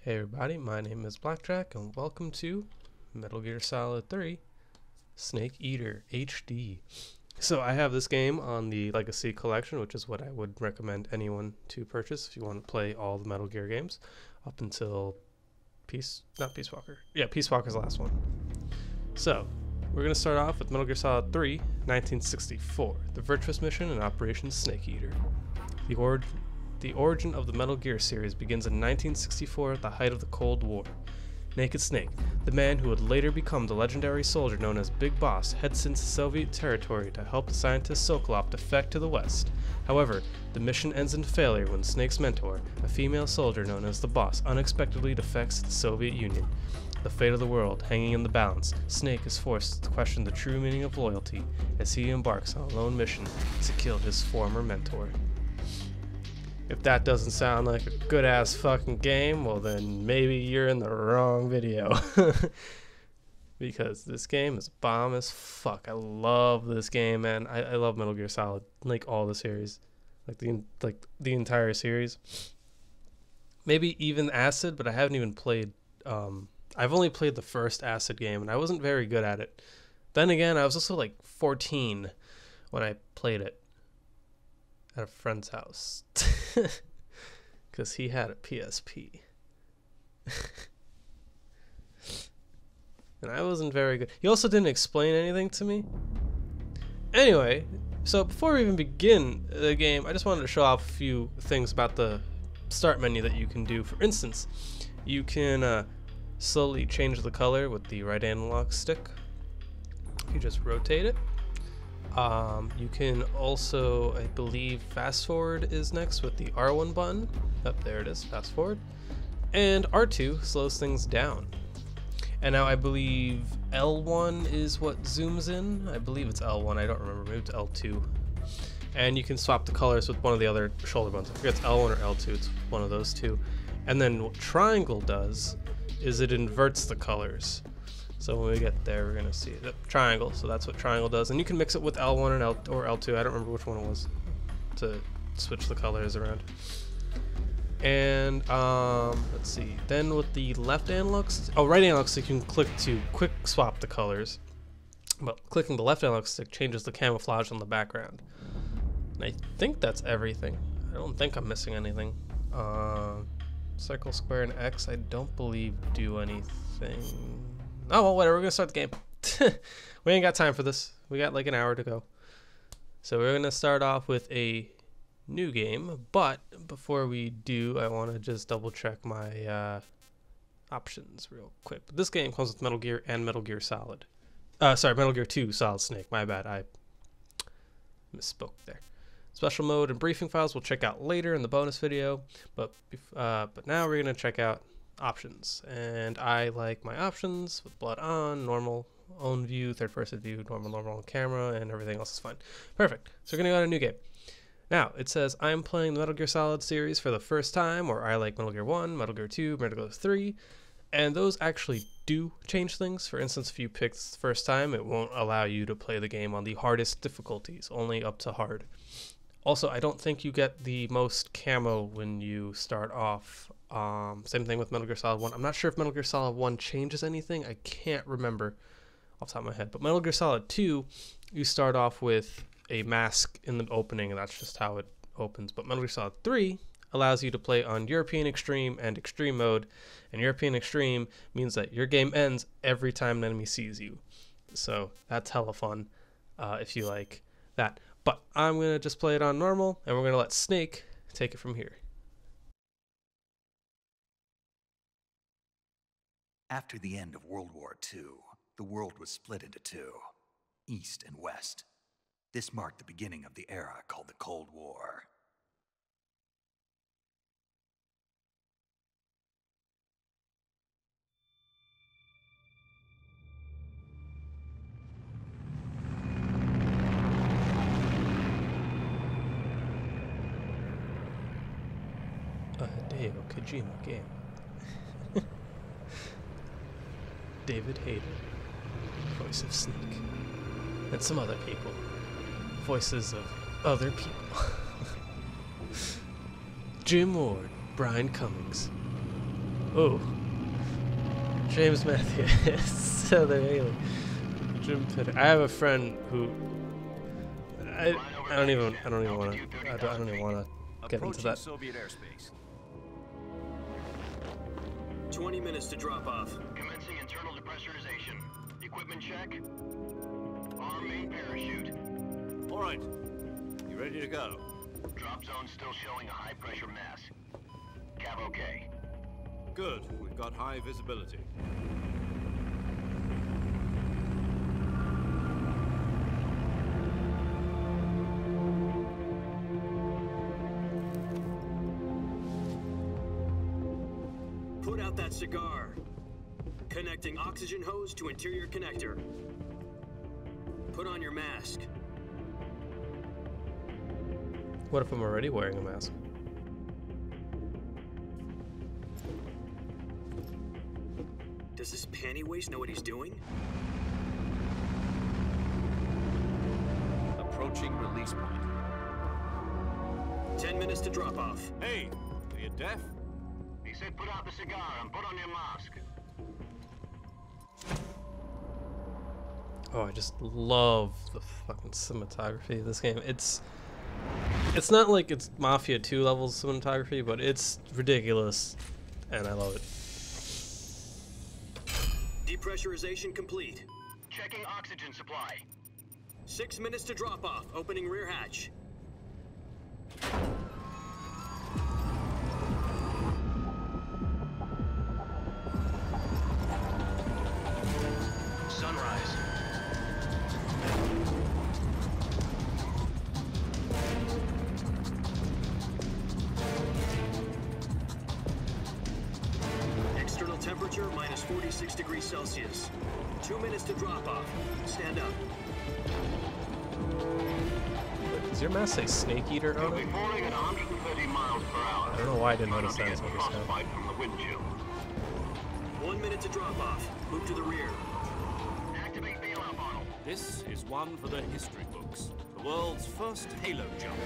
Hey everybody, my name is BlakJak and welcome to Metal Gear Solid 3 Snake Eater HD. So I have this game on the Legacy Collection, which is what I would recommend anyone to purchase if you want to play all the Metal Gear games up until Peace Walker's the last one. So we're going to start off with Metal Gear Solid 3 1964, the Virtuous Mission and Operation Snake Eater. The origin of the Metal Gear series begins in 1964 at the height of the Cold War. Naked Snake, the man who would later become the legendary soldier known as Big Boss, heads into Soviet territory to help the scientist Sokolov defect to the West. However, the mission ends in failure when Snake's mentor, a female soldier known as the Boss, unexpectedly defects to the Soviet Union. The fate of the world hanging in the balance, Snake is forced to question the true meaning of loyalty as he embarks on a lone mission to kill his former mentor. If that doesn't sound like a good-ass fucking game, well then maybe you're in the wrong video. Because this game is bomb as fuck. I love this game, man. I love Metal Gear Solid, like all the series. Like the entire series. Maybe even Acid, but I haven't even played I've only played the first Acid game and I wasn't very good at it. Then again, I was also like 14 when I played it at a friend's house because he had a PSP and I wasn't very good. He also didn't explain anything to me. Anyway, so before we even begin the game, I just wanted to show off a few things about the start menu that you can do. For instance, you can slowly change the color with the right analog stick. You just rotate it. You can also, I believe, fast forward is next with the R1 button. Oh, there it is, fast forward. And R2 slows things down. And now I believe L1 is what zooms in. I believe it's L1, I don't remember, maybe it's L2. And you can swap the colors with one of the other shoulder buttons. I forget it's L1 or L2, it's one of those two. And then what triangle does is it inverts the colors. So when we get there, we're gonna see the triangle. So that's what triangle does, and you can mix it with L1 and L2. I don't remember which one it was to switch the colors around. And let's see. Then with the left analog, right analog stick, you can click to quick swap the colors. But clicking the left analog stick changes the camouflage on the background. And I think that's everything. I don't think I'm missing anything. Circle, square, and X, I don't believe do anything. Oh, well, whatever, we're gonna start the game. We ain't got time for this. We got like an hour to go. So we're gonna start off with a new game, but before we do, I wanna just double check my options real quick. But this game comes with Metal Gear and Metal Gear Solid. Sorry, Metal Gear 2 Solid Snake, my bad, I misspoke there. Special mode and briefing files we'll check out later in the bonus video, but now we're gonna check out options, and I like my options with blood on, normal, own view, third person view, normal on camera, and everything else is fine. Perfect. So we're gonna go to a new game. Now it says I'm playing the Metal Gear Solid series for the first time, or I like Metal Gear 1, Metal Gear 2, Metal Gear 3, and those actually do change things. For instance, if you pick the first time, it won't allow you to play the game on the hardest difficulties, only up to hard. Also, I don't think you get the most camo when you start off. Same thing with Metal Gear Solid 1. I'm not sure if Metal Gear Solid 1 changes anything. I can't remember off the top of my head. But Metal Gear Solid 2, you start off with a mask in the opening, and that's just how it opens. But Metal Gear Solid 3 allows you to play on European Extreme and Extreme mode. And European Extreme means that your game ends every time an enemy sees you. So that's hella fun if you like that. But I'm going to just play it on normal, and we're going to let Snake take it from here. After the end of World War II, the world was split into two, East and West. This marked the beginning of the era called the Cold War. A Hideo Kojima game. David Hayter, voice of Snake, and some other people, voices of other people. Jim Ward, Brian Cummings, Oh. James Matthews. So they're Haley. Jim Pitter. I have a friend who I don't even want to get into that. Soviet airspace. 20 minutes to drop off. Commencing internal depressurization. Equipment check. Arm main parachute. All right. You ready to go? Drop zone still showing a high pressure mass. Cav okay. Good. We've got high visibility. Put out that cigar. Connecting oxygen hose to interior connector. Put on your mask. What if I'm already wearing a mask? Does this panty waste know what he's doing? Approaching release point. 10 minutes to drop off. Hey, are you deaf? He said put out the cigar and put on your mask. Oh, I just love the fucking cinematography of this game. It's not like it's Mafia 2 levels cinematography, but it's ridiculous, and I love it. Depressurization complete. Checking oxygen supply. 6 minutes to drop off. Opening rear hatch. Sunrise. External temperature minus 46 degrees Celsius. 2 minutes to drop off. Stand up. Does your mask say Snake Eater on We'll it? be falling at 130 miles per hour. I don't know why I didn't notice Trying that not to until get just now. frostbite from the wind chill. 1 minute to drop off. Move to the rear. Activate the alarm funnel. This is one for the history books. The world's first halo jump.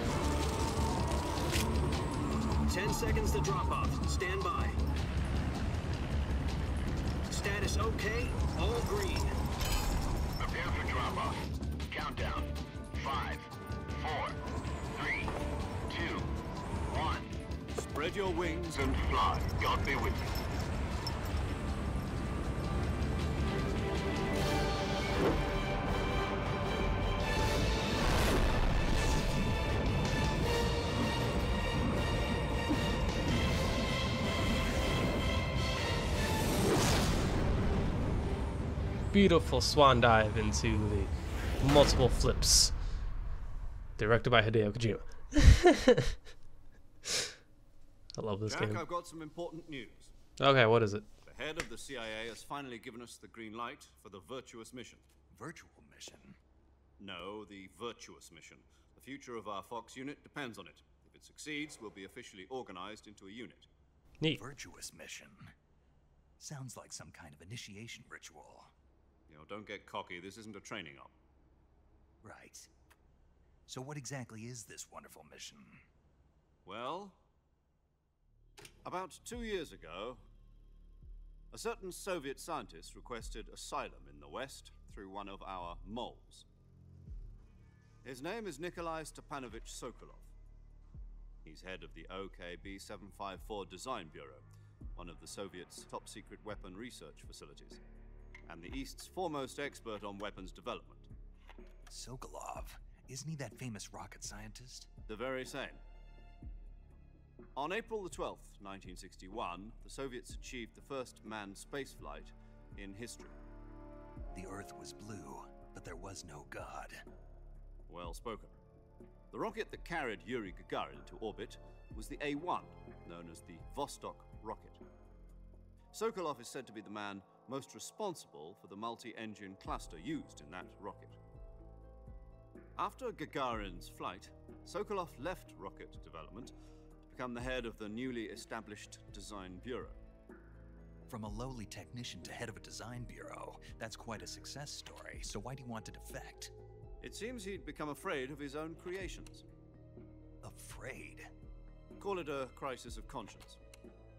10 seconds to drop off. Stand by. Status okay. All green. Prepare for drop off. Countdown. 5, 4, 3, 2, 1. Spread your wings And fly. God be with you. Beautiful swan dive into the multiple flips. Directed by Hideo Kojima. I love this Jack, game. I've got some important news. Okay, what is it? The head of the CIA has finally given us the green light for the Virtuous Mission. Virtual Mission? No, the Virtuous Mission. The future of our Fox unit depends on it. If it succeeds, we'll be officially organized into a unit. Neat. Virtuous Mission? Sounds like some kind of initiation ritual. You know, don't get cocky. This isn't a training op. Right. So what exactly is this wonderful mission? Well, about 2 years ago, a certain Soviet scientist requested asylum in the West through one of our moles. His name is Nikolai Stepanovich Sokolov. He's head of the OKB 754 Design Bureau, one of the Soviets' top-secret weapon research facilities, and the East's foremost expert on weapons development. Sokolov? Isn't he that famous rocket scientist? The very same. On April the 12th, 1961, the Soviets achieved the first manned spaceflight in history. The Earth was blue, but there was no God. Well spoken. The rocket that carried Yuri Gagarin to orbit was the A-1, known as the Vostok rocket. Sokolov is said to be the man most responsible for the multi-engine cluster used in that rocket. After Gagarin's flight, Sokolov left rocket development to become the head of the newly established Design Bureau. From a lowly technician to head of a design bureau, that's quite a success story. So why do you want to defect? It seems he'd become afraid of his own creations. Afraid? Call it a crisis of conscience.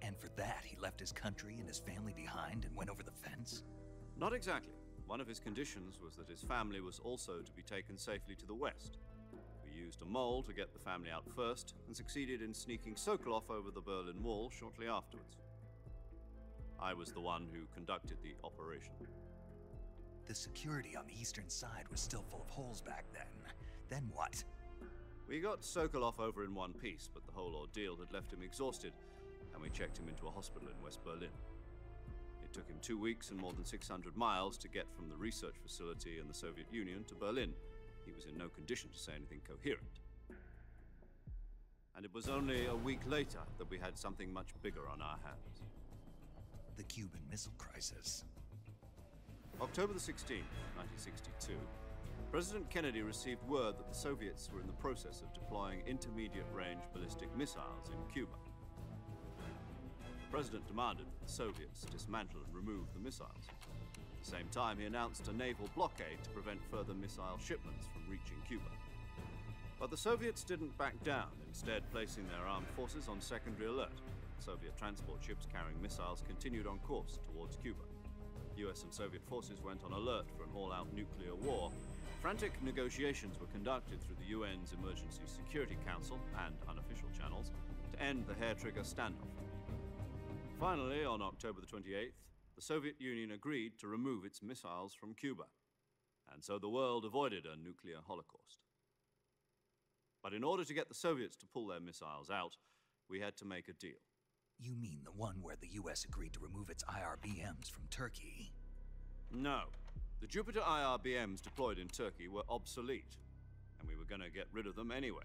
And for that, he left his country and his family behind and went over the fence? Not exactly. One of his conditions was that his family was also to be taken safely to the west. We used a mole to get the family out first, and succeeded in sneaking Sokolov over the Berlin Wall shortly afterwards. I was the one who conducted the operation. The security on the eastern side was still full of holes back then. Then what? We got Sokolov over in one piece, but the whole ordeal had left him exhausted, and we checked him into a hospital in West Berlin. It took him 2 weeks and more than 600 miles to get from the research facility in the Soviet Union to Berlin. He was in no condition to say anything coherent. And it was only a week later that we had something much bigger on our hands. The Cuban Missile Crisis. October the 16th, 1962, President Kennedy received word that the Soviets were in the process of deploying intermediate-range ballistic missiles in Cuba. The President demanded that the Soviets dismantle and remove the missiles. At the same time, he announced a naval blockade to prevent further missile shipments from reaching Cuba. But the Soviets didn't back down, instead placing their armed forces on secondary alert. Soviet transport ships carrying missiles continued on course towards Cuba. US and Soviet forces went on alert for an all-out nuclear war. Frantic negotiations were conducted through the UN's Emergency Security Council and unofficial channels to end the hair-trigger standoff. Finally, on October the 28th, the Soviet Union agreed to remove its missiles from Cuba, and so the world avoided a nuclear holocaust. But in order to get the Soviets to pull their missiles out, we had to make a deal. You mean the one where the US agreed to remove its IRBMs from Turkey? No. The Jupiter IRBMs deployed in Turkey were obsolete, and we were going to get rid of them anyway.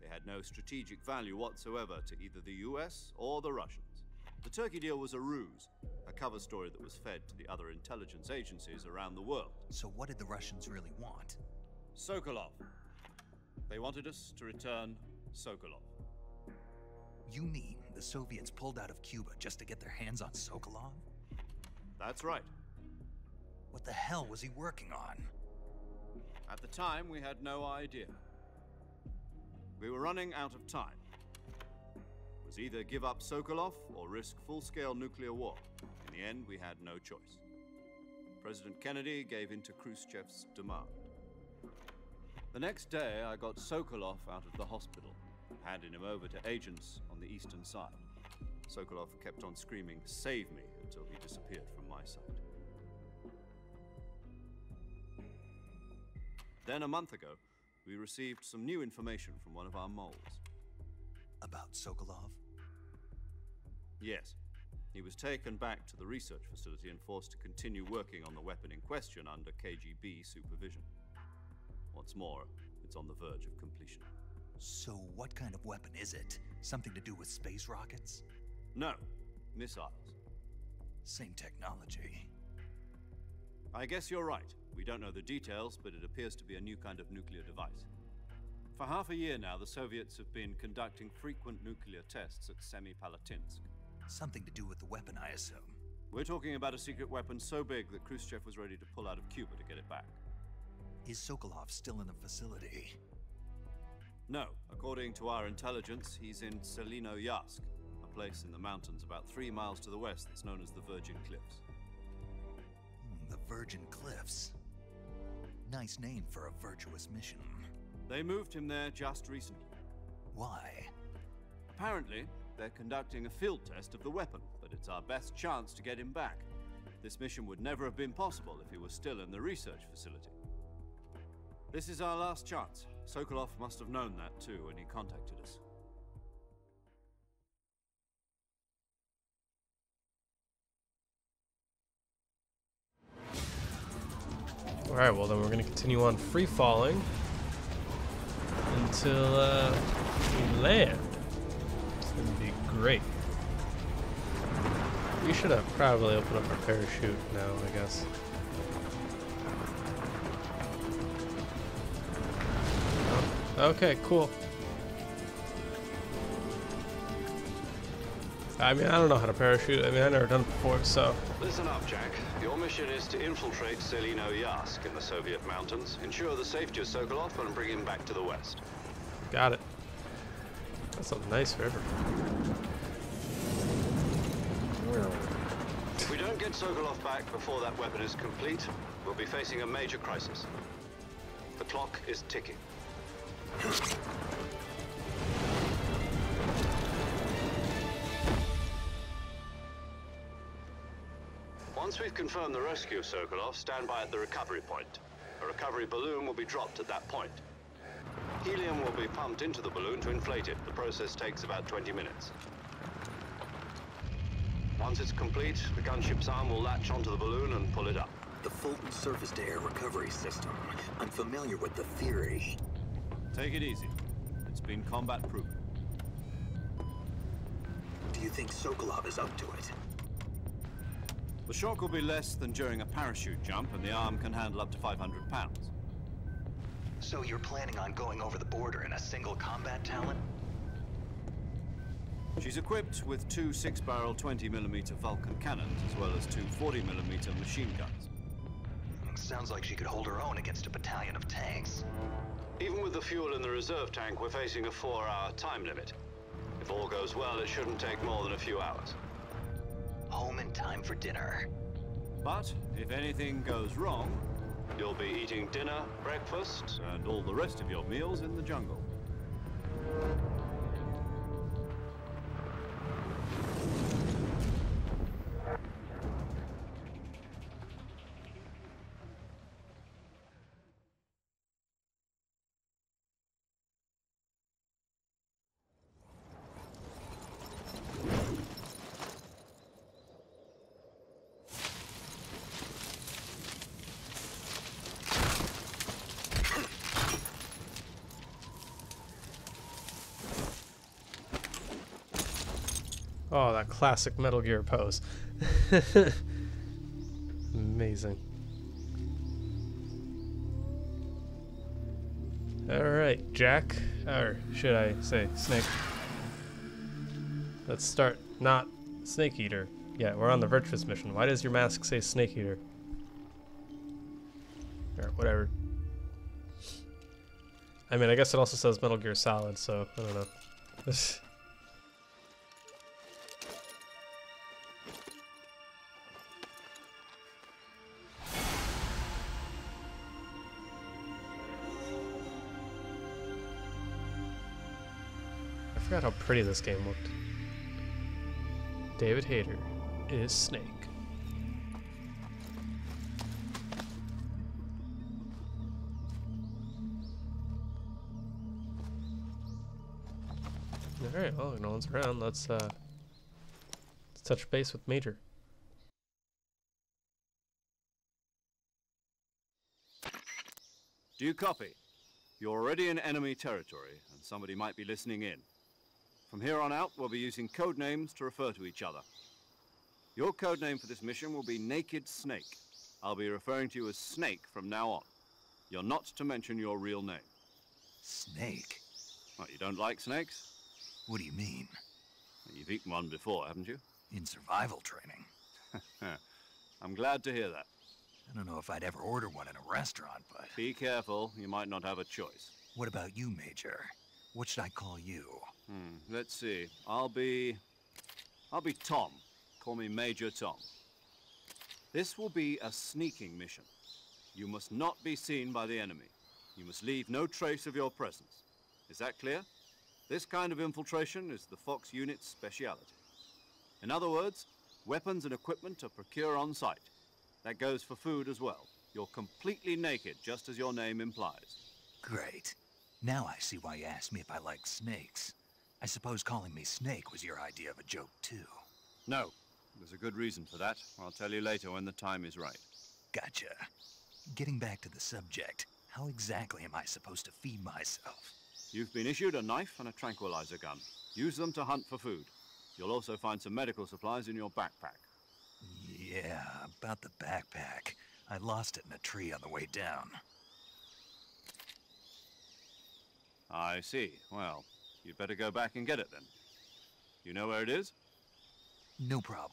They had no strategic value whatsoever to either the US or the Russians. The Turkey deal was a ruse, a cover story that was fed to the other intelligence agencies around the world. So what did the Russians really want? Sokolov. They wanted us to return Sokolov. You mean the Soviets pulled out of Cuba just to get their hands on Sokolov? That's right. What the hell was he working on? At the time, we had no idea. We were running out of time. It was either give up Sokolov or risk full-scale nuclear war. In the end, we had no choice. President Kennedy gave in to Khrushchev's demand. The next day, I got Sokolov out of the hospital, handing him over to agents on the eastern side. Sokolov kept on screaming, "Save me," until he disappeared from my sight. Then a month ago, we received some new information from one of our moles. About Sokolov? Yes. He was taken back to the research facility and forced to continue working on the weapon in question under KGB supervision. What's more, it's on the verge of completion. So what kind of weapon is it? Something to do with space rockets? No, missiles. Same technology. I guess you're right. We don't know the details, but it appears to be a new kind of nuclear device. For half a year now, the Soviets have been conducting frequent nuclear tests at Semipalatinsk. Something to do with the weapon, I assume. We're talking about a secret weapon so big that Khrushchev was ready to pull out of Cuba to get it back. Is Sokolov still in the facility? No. According to our intelligence, he's in Selino-Yarsk, a place in the mountains about 3 miles to the west that's known as the Virgin Cliffs. The Virgin Cliffs. Nice name for a virtuous mission. They moved him there just recently. Why? Apparently, they're conducting a field test of the weapon, but it's our best chance to get him back. This mission would never have been possible if he was still in the research facility. This is our last chance. Sokolov must have known that too when he contacted us. Alright, well then we're going to continue on free falling until we land. It's going to be great. We should have probably opened up our parachute now, I guess. Oh, okay, cool. I mean, I don't know how to parachute. I mean, I've never done it before, so. Listen up, Jack. Your mission is to infiltrate Selino-Yarsk in the Soviet mountains, ensure the safety of Sokolov, and bring him back to the west. Got it. That's a nice river. don't get Sokolov back before that weapon is complete, we'll be facing a major crisis. The clock is ticking. Once we've confirmed the rescue of Sokolov, stand by at the recovery point. A recovery balloon will be dropped at that point. Helium will be pumped into the balloon to inflate it. The process takes about 20 minutes. Once it's complete, the gunship's arm will latch onto the balloon and pull it up. The Fulton surface-to-air recovery system. I'm familiar with the theory. Take it easy. It's been combat-proven. Do you think Sokolov is up to it? The shock will be less than during a parachute jump, and the arm can handle up to 500 pounds. So you're planning on going over the border in a single combat Talon? She's equipped with two 6-barrel 20mm Vulcan cannons, as well as two 40mm machine guns. Sounds like she could hold her own against a battalion of tanks. Even with the fuel in the reserve tank, we're facing a 4-hour time limit. If all goes well, it shouldn't take more than a few hours. Home in time for dinner. But if anything goes wrong, you'll be eating dinner, breakfast, and all the rest of your meals in the jungle. Oh, that classic Metal Gear pose. Amazing. Alright, Jack. Or should I say Snake? Let's start. Not Snake Eater. Yeah, we're on the Virtuous Mission. Why does your mask say Snake Eater? Or whatever. I mean, I guess it also says Metal Gear Solid, so I don't know. I forgot how pretty this game looked. David Hayter is Snake. Alright, well, no one's around. Let's touch base with Major. Do you copy? You're already in enemy territory, and somebody might be listening in. From here on out, we'll be using code names to refer to each other. Your code name for this mission will be Naked Snake. I'll be referring to you as Snake from now on. You're not to mention your real name. Snake? What, you don't like snakes? What do you mean? You've eaten one before, haven't you? In survival training. I'm glad to hear that. I don't know if I'd ever order one in a restaurant, but... Be careful, you might not have a choice. What about you, Major? What should I call you? Let's see. I'll be Tom. Call me Major Tom. This will be a sneaking mission. You must not be seen by the enemy. You must leave no trace of your presence. Is that clear? This kind of infiltration is the Fox unit's speciality. In other words, weapons and equipment are procured on site. That goes for food as well. You're completely naked, just as your name implies. Great. Now I see why you asked me if I like snakes. I suppose calling me Snake was your idea of a joke, too. No. There's a good reason for that. I'll tell you later when the time is right. Gotcha. Getting back to the subject, how exactly am I supposed to feed myself? You've been issued a knife and a tranquilizer gun. Use them to hunt for food. You'll also find some medical supplies in your backpack. Yeah, about the backpack. I lost it in a tree on the way down. I see. Well, you'd better go back and get it then. You know where it is? No problem.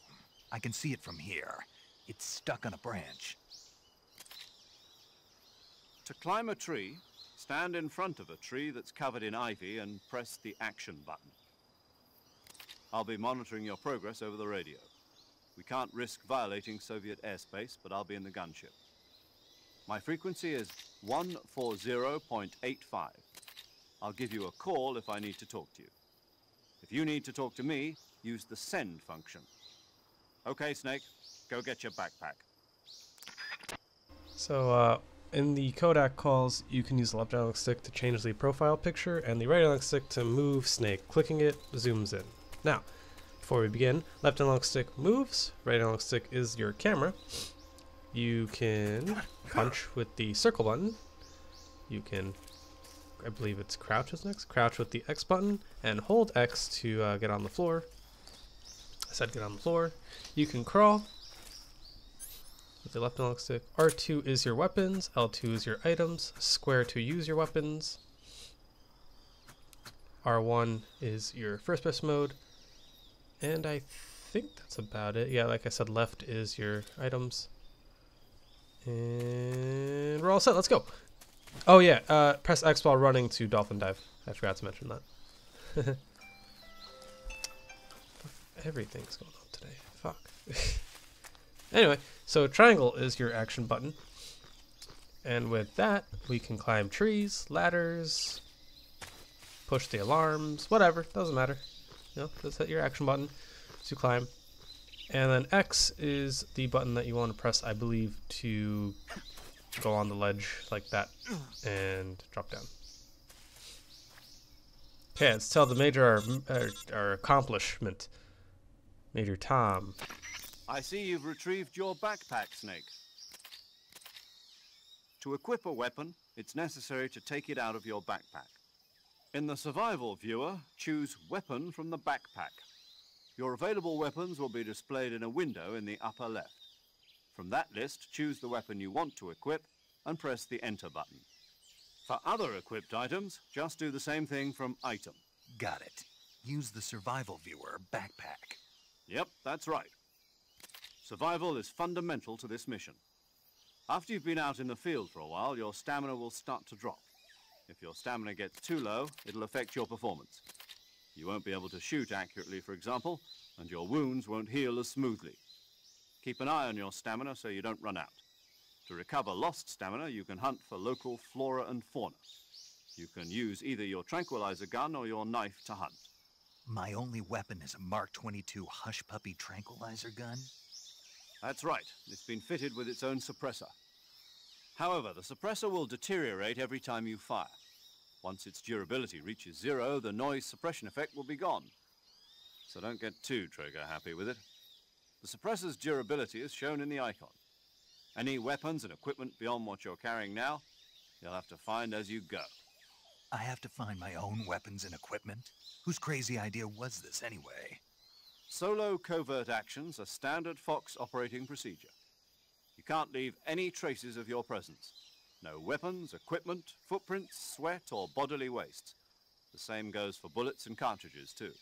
I can see it from here. It's stuck on a branch. To climb a tree, stand in front of a tree that's covered in ivy and press the action button. I'll be monitoring your progress over the radio. We can't risk violating Soviet airspace, but I'll be in the gunship. My frequency is 140.85. I'll give you a call if I need to talk to you. If you need to talk to me, use the send function. Okay, Snake, go get your backpack. So, in the Kodak calls, you can use the left analog stick to change the profile picture and the right analog stick to move Snake. Clicking it zooms in. Now, before we begin, left analog stick moves, right analog stick is your camera. You can punch with the circle button. You can, I believe it's crouch is next, crouch with the X button, and hold X to get on the floor. I said get on the floor. You can crawl with the left analog stick. R2 is your weapons, L2 is your items, square to use your weapons. R1 is your first person mode, and I think that's about it. Yeah, like I said, left is your items. And we're all set, let's go. Oh yeah, press X while running to dolphin dive. I forgot to mention that. Everything's going on today, fuck. Anyway, so triangle is your action button. And with that, we can climb trees, ladders, push the alarms, whatever, doesn't matter. You know, just hit your action button to climb. And then X is the button that you want to press, I believe, to go on the ledge like that and drop down. Okay, let's tell the Major our accomplishment. Major Tom. I see you've retrieved your backpack, Snake. To equip a weapon, it's necessary to take it out of your backpack. In the survival viewer, choose Weapon from the backpack. Your available weapons will be displayed in a window in the upper left. From that list, choose the weapon you want to equip and press the Enter button. For other equipped items, just do the same thing from Item. Got it. Use the survival viewer backpack. Yep, that's right. Survival is fundamental to this mission. After you've been out in the field for a while, your stamina will start to drop. If your stamina gets too low, it'll affect your performance. You won't be able to shoot accurately, for example, and your wounds won't heal as smoothly. Keep an eye on your stamina so you don't run out. To recover lost stamina, you can hunt for local flora and fauna. You can use either your tranquilizer gun or your knife to hunt. My only weapon is a Mark 22 Hush Puppy tranquilizer gun? That's right. It's been fitted with its own suppressor. However, the suppressor will deteriorate every time you fire. Once its durability reaches 0, the noise suppression effect will be gone. So don't get too trigger happy with it. The suppressor's durability is shown in the icon. Any weapons and equipment beyond what you're carrying now, you'll have to find as you go. I have to find my own weapons and equipment? Whose crazy idea was this anyway? Solo covert actions are standard Fox operating procedure. You can't leave any traces of your presence. No weapons, equipment, footprints, sweat, or bodily waste. The same goes for bullets and cartridges, too.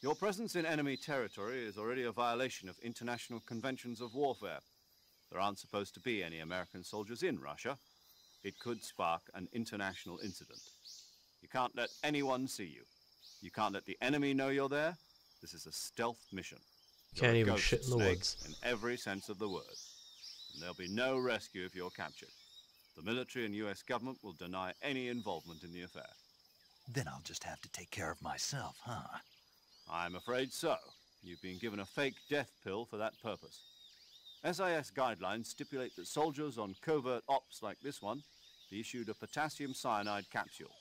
Your presence in enemy territory is already a violation of international conventions of warfare. There aren't supposed to be any American soldiers in Russia. It could spark an international incident. You can't let anyone see you. You can't let the enemy know you're there. This is a stealth mission. Can't You're a even ghost shit in the snake woods. in every sense of the word. And there'll be no rescue if you're captured. The military and US government will deny any involvement in the affair. Then I'll just have to take care of myself, huh? I'm afraid so. You've been given a fake death pill for that purpose. SIS guidelines stipulate that soldiers on covert ops like this one be issued a potassium cyanide capsule.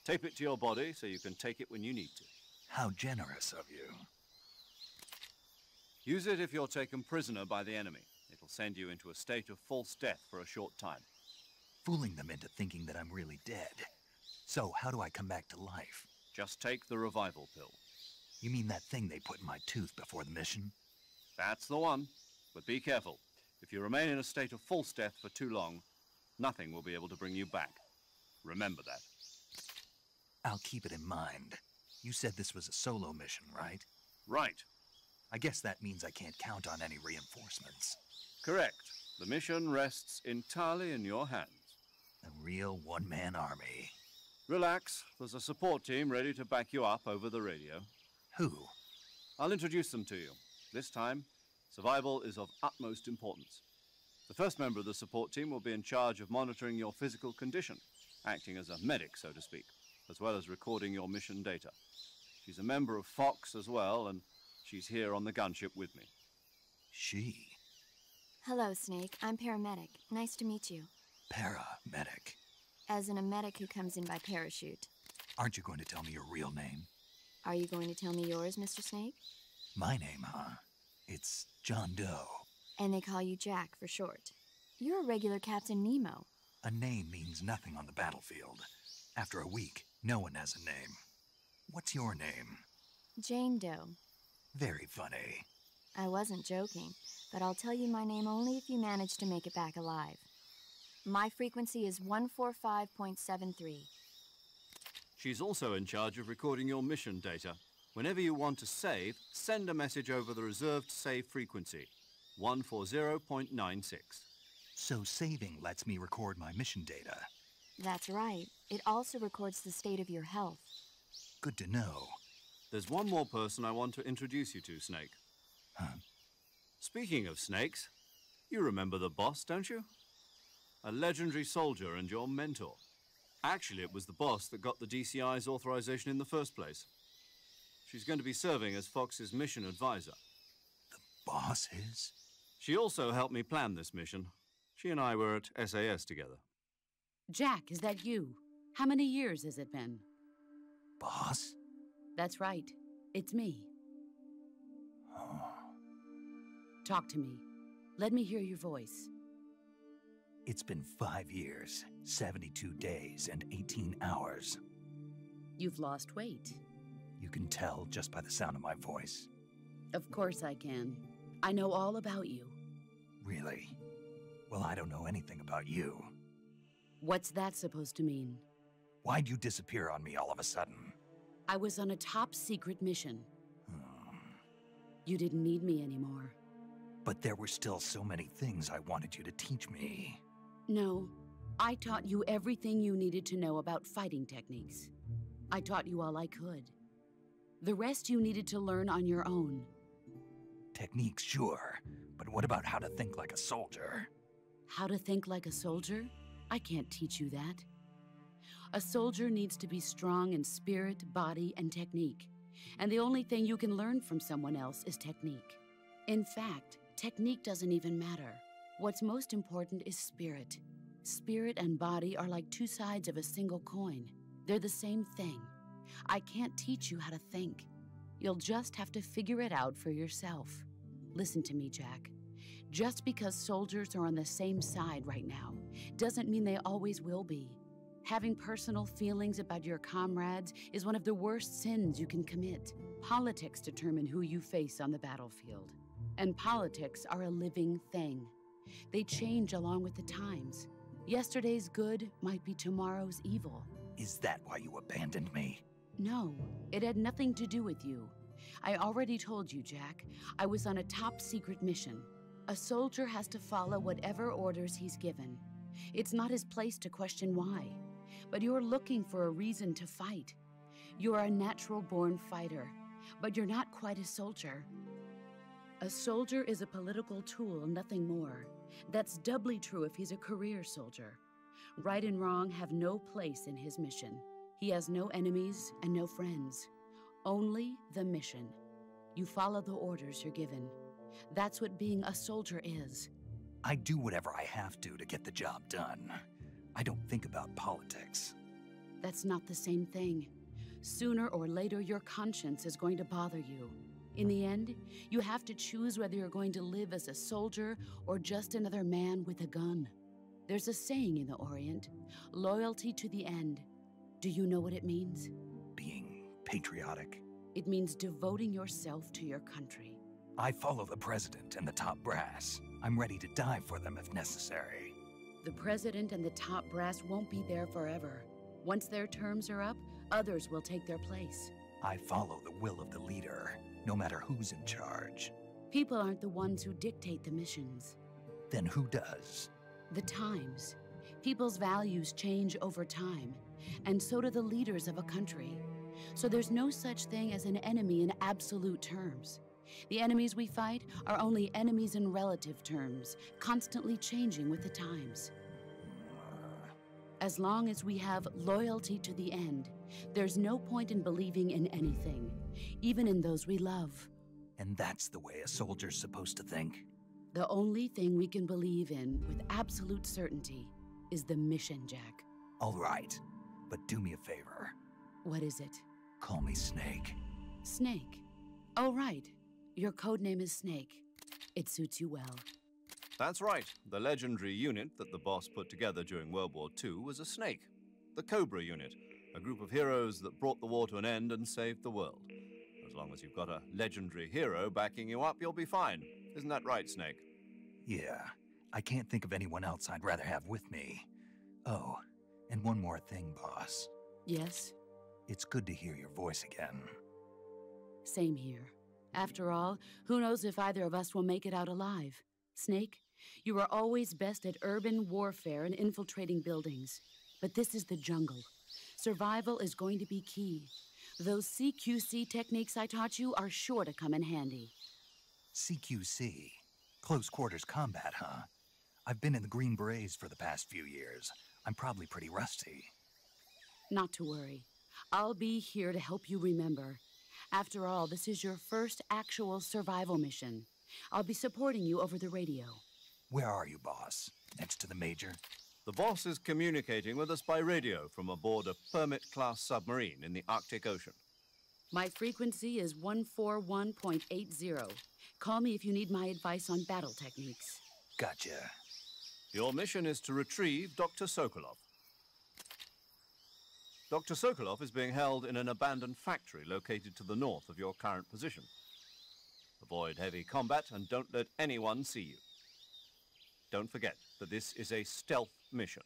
Tape it to your body so you can take it when you need to. How generous of you. Use it if you're taken prisoner by the enemy. It'll send you into a state of false death for a short time. Fooling them into thinking that I'm really dead. So how do I come back to life? Just take the revival pill. You mean that thing they put in my tooth before the mission? That's the one. But be careful. If you remain in a state of false death for too long, nothing will be able to bring you back. Remember that. I'll keep it in mind. You said this was a solo mission, right? Right. I guess that means I can't count on any reinforcements. Correct. The mission rests entirely in your hands. A real one-man army. Relax. There's a support team ready to back you up over the radio. Who? I'll introduce them to you. This time, Survival is of utmost importance. The first member of the support team will be in charge of monitoring your physical condition, acting as a medic, so to speak, as well as recording your mission data. She's a member of Fox as well, and she's here on the gunship with me. She? Hello, Snake. I'm paramedic. Nice to meet you. Paramedic. As in a medic who comes in by parachute. Aren't you going to tell me your real name? Are you going to tell me yours, Mr. Snake? My name, huh? It's John Doe. And they call you Jack for short. You're a regular Captain Nemo. A name means nothing on the battlefield. After a week, no one has a name. What's your name? Jane Doe. Very funny. I wasn't joking, but I'll tell you my name only if you manage to make it back alive. My frequency is 145.73. She's also in charge of recording your mission data. Whenever you want to save, send a message over the reserved save frequency, 140.96. So saving lets me record my mission data. That's right. It also records the state of your health. Good to know. There's one more person I want to introduce you to, Snake. Huh? Speaking of snakes, you remember the boss, don't you? A legendary soldier and your mentor. Actually, it was the boss that got the DCI's authorization in the first place. She's going to be serving as Fox's mission advisor. The boss is? She also helped me plan this mission. She and I were at SAS together. Jack, is that you? How many years has it been? Boss? That's right. It's me. Oh. Talk to me. Let me hear your voice. It's been 5 years, 72 days, and 18 hours. You've lost weight. You can tell just by the sound of my voice. Of course I can. I know all about you. Really? Well, I don't know anything about you. What's that supposed to mean? Why'd you disappear on me all of a sudden? I was on a top-secret mission. You didn't need me anymore. But there were still so many things I wanted you to teach me. No, I taught you everything you needed to know about fighting techniques. I taught you all I could. The rest you needed to learn on your own. Techniques, sure. But what about how to think like a soldier? How to think like a soldier? I can't teach you that. A soldier needs to be strong in spirit, body, and technique. And the only thing you can learn from someone else is technique. In fact, technique doesn't even matter. What's most important is spirit. Spirit and body are like two sides of a single coin. They're the same thing. I can't teach you how to think. You'll just have to figure it out for yourself. Listen to me, Jack. Just because soldiers are on the same side right now doesn't mean they always will be. Having personal feelings about your comrades is one of the worst sins you can commit. Politics determine who you face on the battlefield. And politics are a living thing. They change along with the times. Yesterday's good might be tomorrow's evil. Is that why you abandoned me? No, it had nothing to do with you. I already told you, Jack. I was on a top-secret mission. A soldier has to follow whatever orders he's given. It's not his place to question why. But you're looking for a reason to fight. You're a natural-born fighter, but you're not quite a soldier. A soldier is a political tool, nothing more. That's doubly true if he's a career soldier. Right and wrong have no place in his mission. He has no enemies and no friends. Only the mission. You follow the orders you're given. That's what being a soldier is. I do whatever I have to get the job done. I don't think about politics. That's not the same thing. Sooner or later, your conscience is going to bother you. In the end, you have to choose whether you're going to live as a soldier or just another man with a gun. There's a saying in the Orient, loyalty to the end. Do you know what it means? Being patriotic. It means devoting yourself to your country. I follow the president and the top brass. I'm ready to die for them if necessary. The president and the top brass won't be there forever. Once their terms are up, others will take their place. I follow the will of the leader, no matter who's in charge. People aren't the ones who dictate the missions. Then who does? The times. People's values change over time, and so do the leaders of a country. So there's no such thing as an enemy in absolute terms. The enemies we fight are only enemies in relative terms, constantly changing with the times. As long as we have loyalty to the end, there's no point in believing in anything, even in those we love. And that's the way a soldier's supposed to think? The only thing we can believe in with absolute certainty is the mission, Jack. All right, but do me a favor. What is it? Call me Snake. Snake. Oh, right. Your code name is Snake. It suits you well. That's right. The legendary unit that the boss put together during World War II was a snake. The Cobra unit, a group of heroes that brought the war to an end and saved the world. As long as you've got a legendary hero backing you up, you'll be fine. Isn't that right, Snake? Yeah, I can't think of anyone else I'd rather have with me. Oh, and one more thing, boss. Yes? It's good to hear your voice again. Same here. After all, who knows if either of us will make it out alive? Snake, you are always best at urban warfare and infiltrating buildings. But this is the jungle. Survival is going to be key. Those CQC techniques I taught you are sure to come in handy. CQC? Close quarters combat, huh? I've been in the Green Berets for the past few years. I'm probably pretty rusty. Not to worry. I'll be here to help you remember. After all, this is your first actual survival mission. I'll be supporting you over the radio. Where are you, boss? Next to the Major? The boss is communicating with us by radio from aboard a Permit-class submarine in the Arctic Ocean. My frequency is 141.80. Call me if you need my advice on battle techniques. Gotcha. Your mission is to retrieve Dr. Sokolov. Dr. Sokolov is being held in an abandoned factory located to the north of your current position. Avoid heavy combat and don't let anyone see you. Don't forget that this is a stealth mission.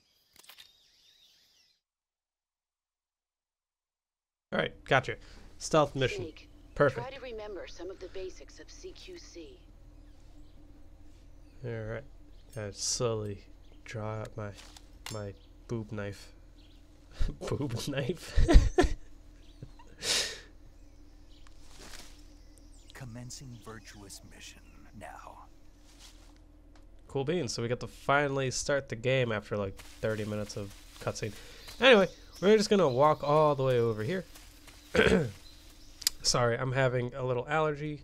All right, gotcha. Stealth mission. Snake, Perfect. try to remember some of the basics of CQC. All right. Gotta slowly draw out my boob knife. Boob knife. Commencing Virtuous Mission now. Cool beans. So we get to finally start the game after like 30 minutes of cutscene. Anyway, we're just gonna walk all the way over here. Sorry, I'm having a little allergy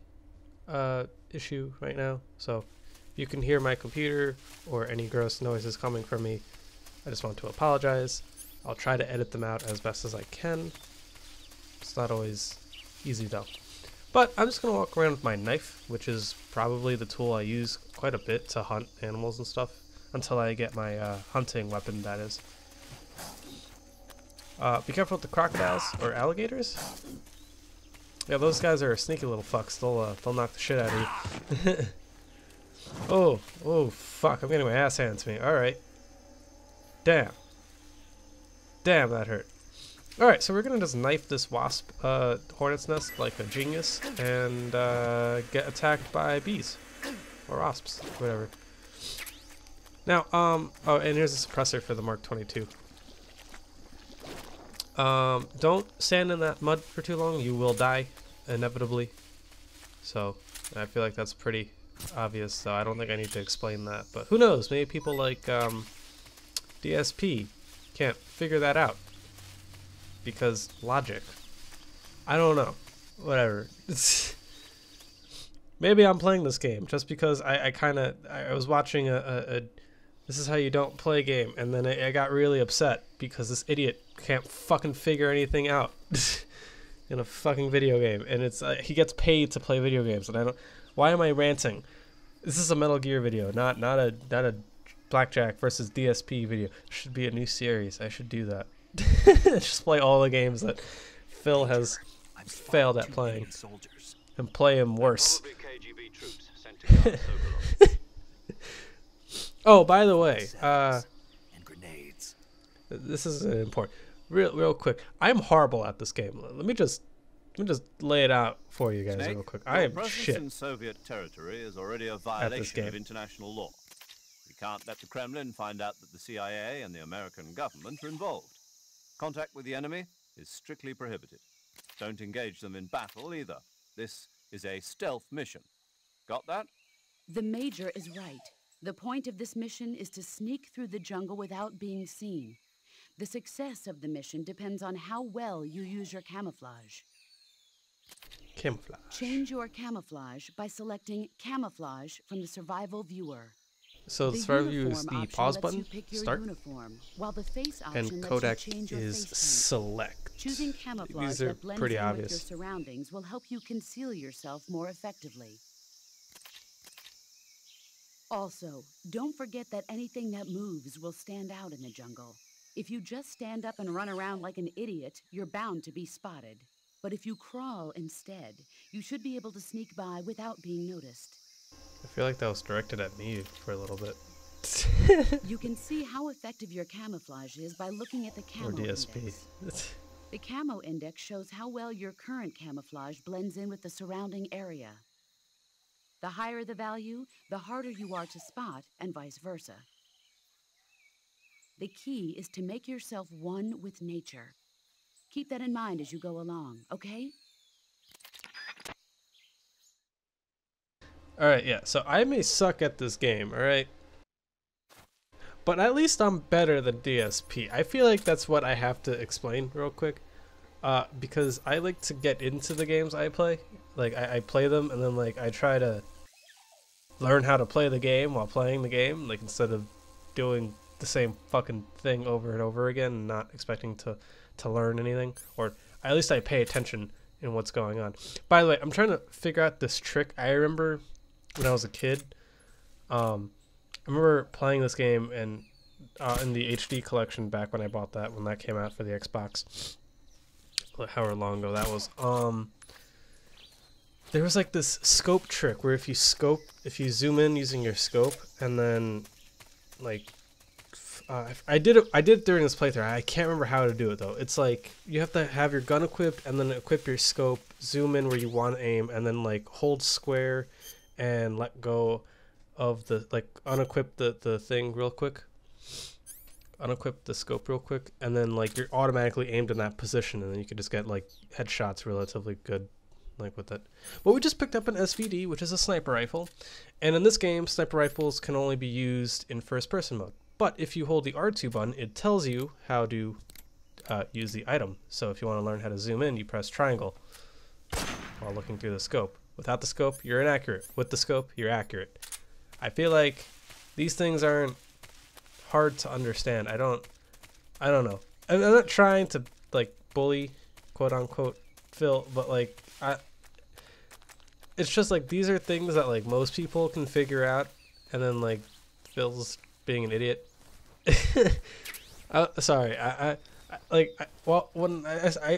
issue right now, so if you can hear my computer or any gross noises coming from me, I just want to apologize. I'll try to edit them out as best as I can. It's not always easy though. But I'm just going to walk around with my knife, which is probably the tool I use quite a bit to hunt animals and stuff, until I get my hunting weapon, that is. Be careful with the crocodiles or alligators. Yeah, those guys are sneaky little fucks. They'll knock the shit out of you. Oh, fuck. I'm getting my ass handed to me. Alright. Damn, that hurt. Alright, so we're gonna just knife this wasp hornet's nest like a genius and get attacked by bees. Or wasps, whatever. Now, oh, and here's a suppressor for the Mark 22. Don't stand in that mud for too long. You will die, inevitably. So, I feel like that's pretty obvious, so I don't think I need to explain that. But who knows? Maybe people like DSP can't figure that out. Because logic. I don't know. Whatever. Maybe I'm playing this game just because I was watching a this is how you don't play game, and then I got really upset because this idiot can't fucking figure anything out in a fucking video game, and it's he gets paid to play video games, and I don't. Why am I ranting? This is a Metal Gear video, not a BlakJak versus DSP video. It should be a new series. I should do that. Just play all the games that Phil has failed at playing and play him worse. Oh, by the way, this is important. Real quick, I'm horrible at this game. Let me just lay it out for you guys real quick. I am shit in Soviet territory is already a violation of international law. We can't let the Kremlin find out that the CIA and the American government are involved. Contact with the enemy is strictly prohibited. Don't engage them in battle either. This is a stealth mission. Got that? The Major is right. The point of this mission is to sneak through the jungle without being seen. The success of the mission depends on how well you use your camouflage. Camouflage. Change your camouflage by selecting Camouflage from the Survival Viewer. So the survival view is uniform the option pause lets button, you pick your start, uniform, while the face option and lets codec you change your is face paint. select. Choosing camouflage These are that blends pretty in obvious. with your surroundings will help you conceal yourself more effectively. Also, don't forget that anything that moves will stand out in the jungle. If you just stand up and run around like an idiot, you're bound to be spotted. But if you crawl instead, you should be able to sneak by without being noticed. I feel like that was directed at me for a little bit. You can see how effective your camouflage is by looking at the Or camo DSP. index. The camo index shows how well your current camouflage blends in with the surrounding area. The higher the value, the harder you are to spot, and vice versa. The key is to make yourself one with nature. Keep that in mind as you go along, okay? Alright, yeah, so I may suck at this game, alright? But at least I'm better than DSP. I feel like that's what I have to explain real quick. Because I like to get into the games I play. Like, I play them, and then, like, I try to learn how to play the game while playing the game. Like, instead of doing the same fucking thing over and over again and not expecting to learn anything. Or at least I pay attention in what's going on. By the way, I'm trying to figure out this trick. I remember when I was a kid, I remember playing this game and in the HD collection back when I bought that, when that came out for the Xbox, however long ago that was. There was like this scope trick where if you zoom in using your scope, and then like I did it during this playthrough. I can't remember how to do it though. It's like you have to have your gun equipped and then equip your scope, zoom in where you want to aim, and then like hold square and let go of the, like, unequip the thing real quick. Unequip the scope real quick, and then like you're automatically aimed in that position, and then you can just get like headshots relatively good, like with it. But we just picked up an SVD, which is a sniper rifle, and in this game, sniper rifles can only be used in first-person mode. But if you hold the R2 button, it tells you how to use the item. So if you want to learn how to zoom in, you press triangle while looking through the scope. Without the scope, you're inaccurate. With the scope, you're accurate. I feel like these things aren't hard to understand. I don't know. I'm not trying to like bully, quote unquote, Phil, but like it's just like these are things that like most people can figure out, and then like Phil's being an idiot. Sorry, I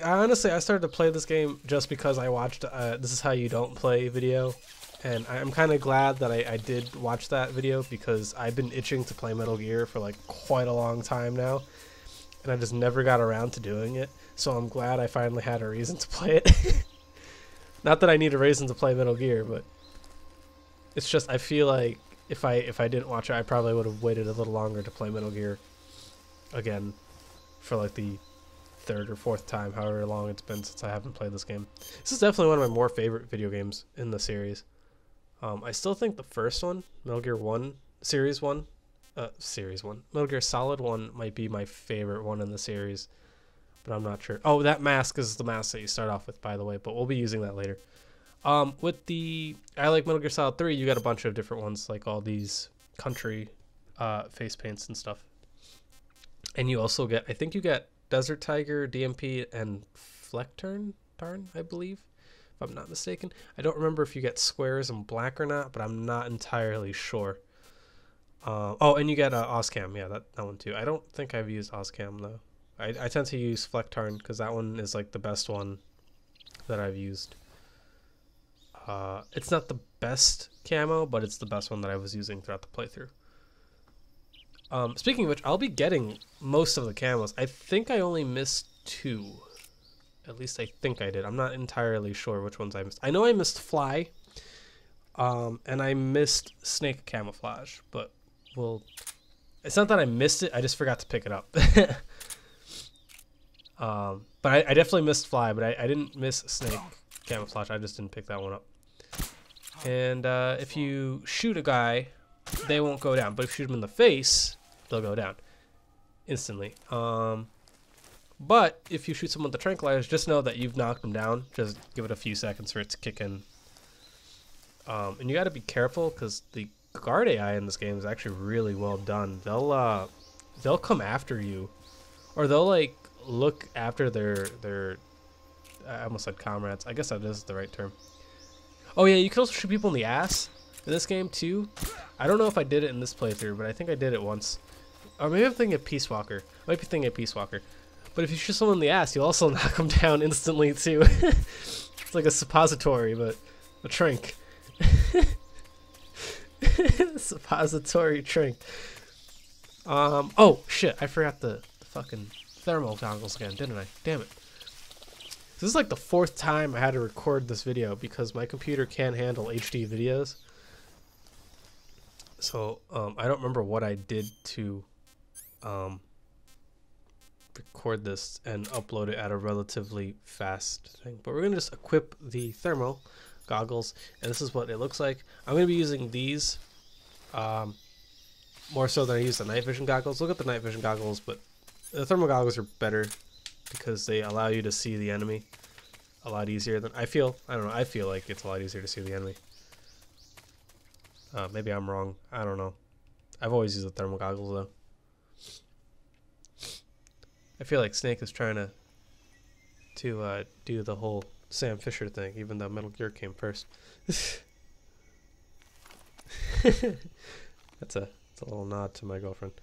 honestly I started to play this game just because I watched This Is How You Don't Play video. And I'm kind of glad that I did watch that video, because I've been itching to play Metal Gear for like quite a long time now, and I just never got around to doing it. So I'm glad I finally had a reason to play it. Not that I need a reason to play Metal Gear, but it's just I feel like if I didn't watch it, I probably would have waited a little longer to play Metal Gear again for like the third or fourth time, however long it's been since I haven't played this game. This is definitely one of my more favorite video games in the series. I still think the first one, Metal Gear 1, Metal Gear Solid 1 might be my favorite one in the series, but I'm not sure. Oh, that mask is the mask that you start off with, by the way, but we'll be using that later. I like Metal Gear Solid 3, you got a bunch of different ones, like all these country face paints and stuff. And you also get, I think you get Desert Tiger, DMP, and Fleckturn, I believe, if I'm not mistaken. I don't remember if you get squares and black or not, but I'm not entirely sure. Oh, and you get Oscam, yeah, that one too. I don't think I've used Oscam though. I tend to use Fleckturn because that one is like the best one that I've used. It's not the best camo, but it's the best one that I was using throughout the playthrough. Speaking of which, I'll be getting most of the camos. I think I only missed 2. At least I think I did. I'm not entirely sure which ones I missed. I know I missed Fly, and I missed Snake Camouflage, but it's not that I missed it, I just forgot to pick it up. But I definitely missed Fly, but I didn't miss Snake Camouflage. I just didn't pick that one up. And if you shoot a guy, they won't go down. But if you shoot them in the face, they'll go down instantly. But if you shoot someone with the tranquilizers, just know that you've knocked them down. Just give it a few seconds for it to kick in. And you got to be careful because the guard AI in this game is actually really well done. They'll come after you, or they'll like look after their I almost said comrades. I guess that is the right term. Oh yeah, you can also shoot people in the ass in this game too. I don't know if I did it in this playthrough, but I think I did it once. Or maybe I'm thinking of Peace Walker. I might be thinking of Peace Walker. But if you shoot someone in the ass, you'll also knock them down instantly too. It's like a suppository, but a trink. Suppository trink. Oh shit! I forgot the fucking thermal goggles again, didn't I? Damn it! This is like the 4th time I had to record this video because my computer can't handle HD videos. So I don't remember what I did to record this and upload it at a relatively fast thing. But we're gonna just equip the thermal goggles, and this is what it looks like. I'm gonna be using these more so than I use the night vision goggles. Look at the night vision goggles, but the thermal goggles are better because they allow you to see the enemy a lot easier than I feel. I don't know. I feel like it's a lot easier to see the enemy. Maybe I'm wrong. I don't know. I've always used the thermal goggles though. I feel like Snake is trying to do the whole Sam Fisher thing, even though Metal Gear came first. That's a little nod to my girlfriend.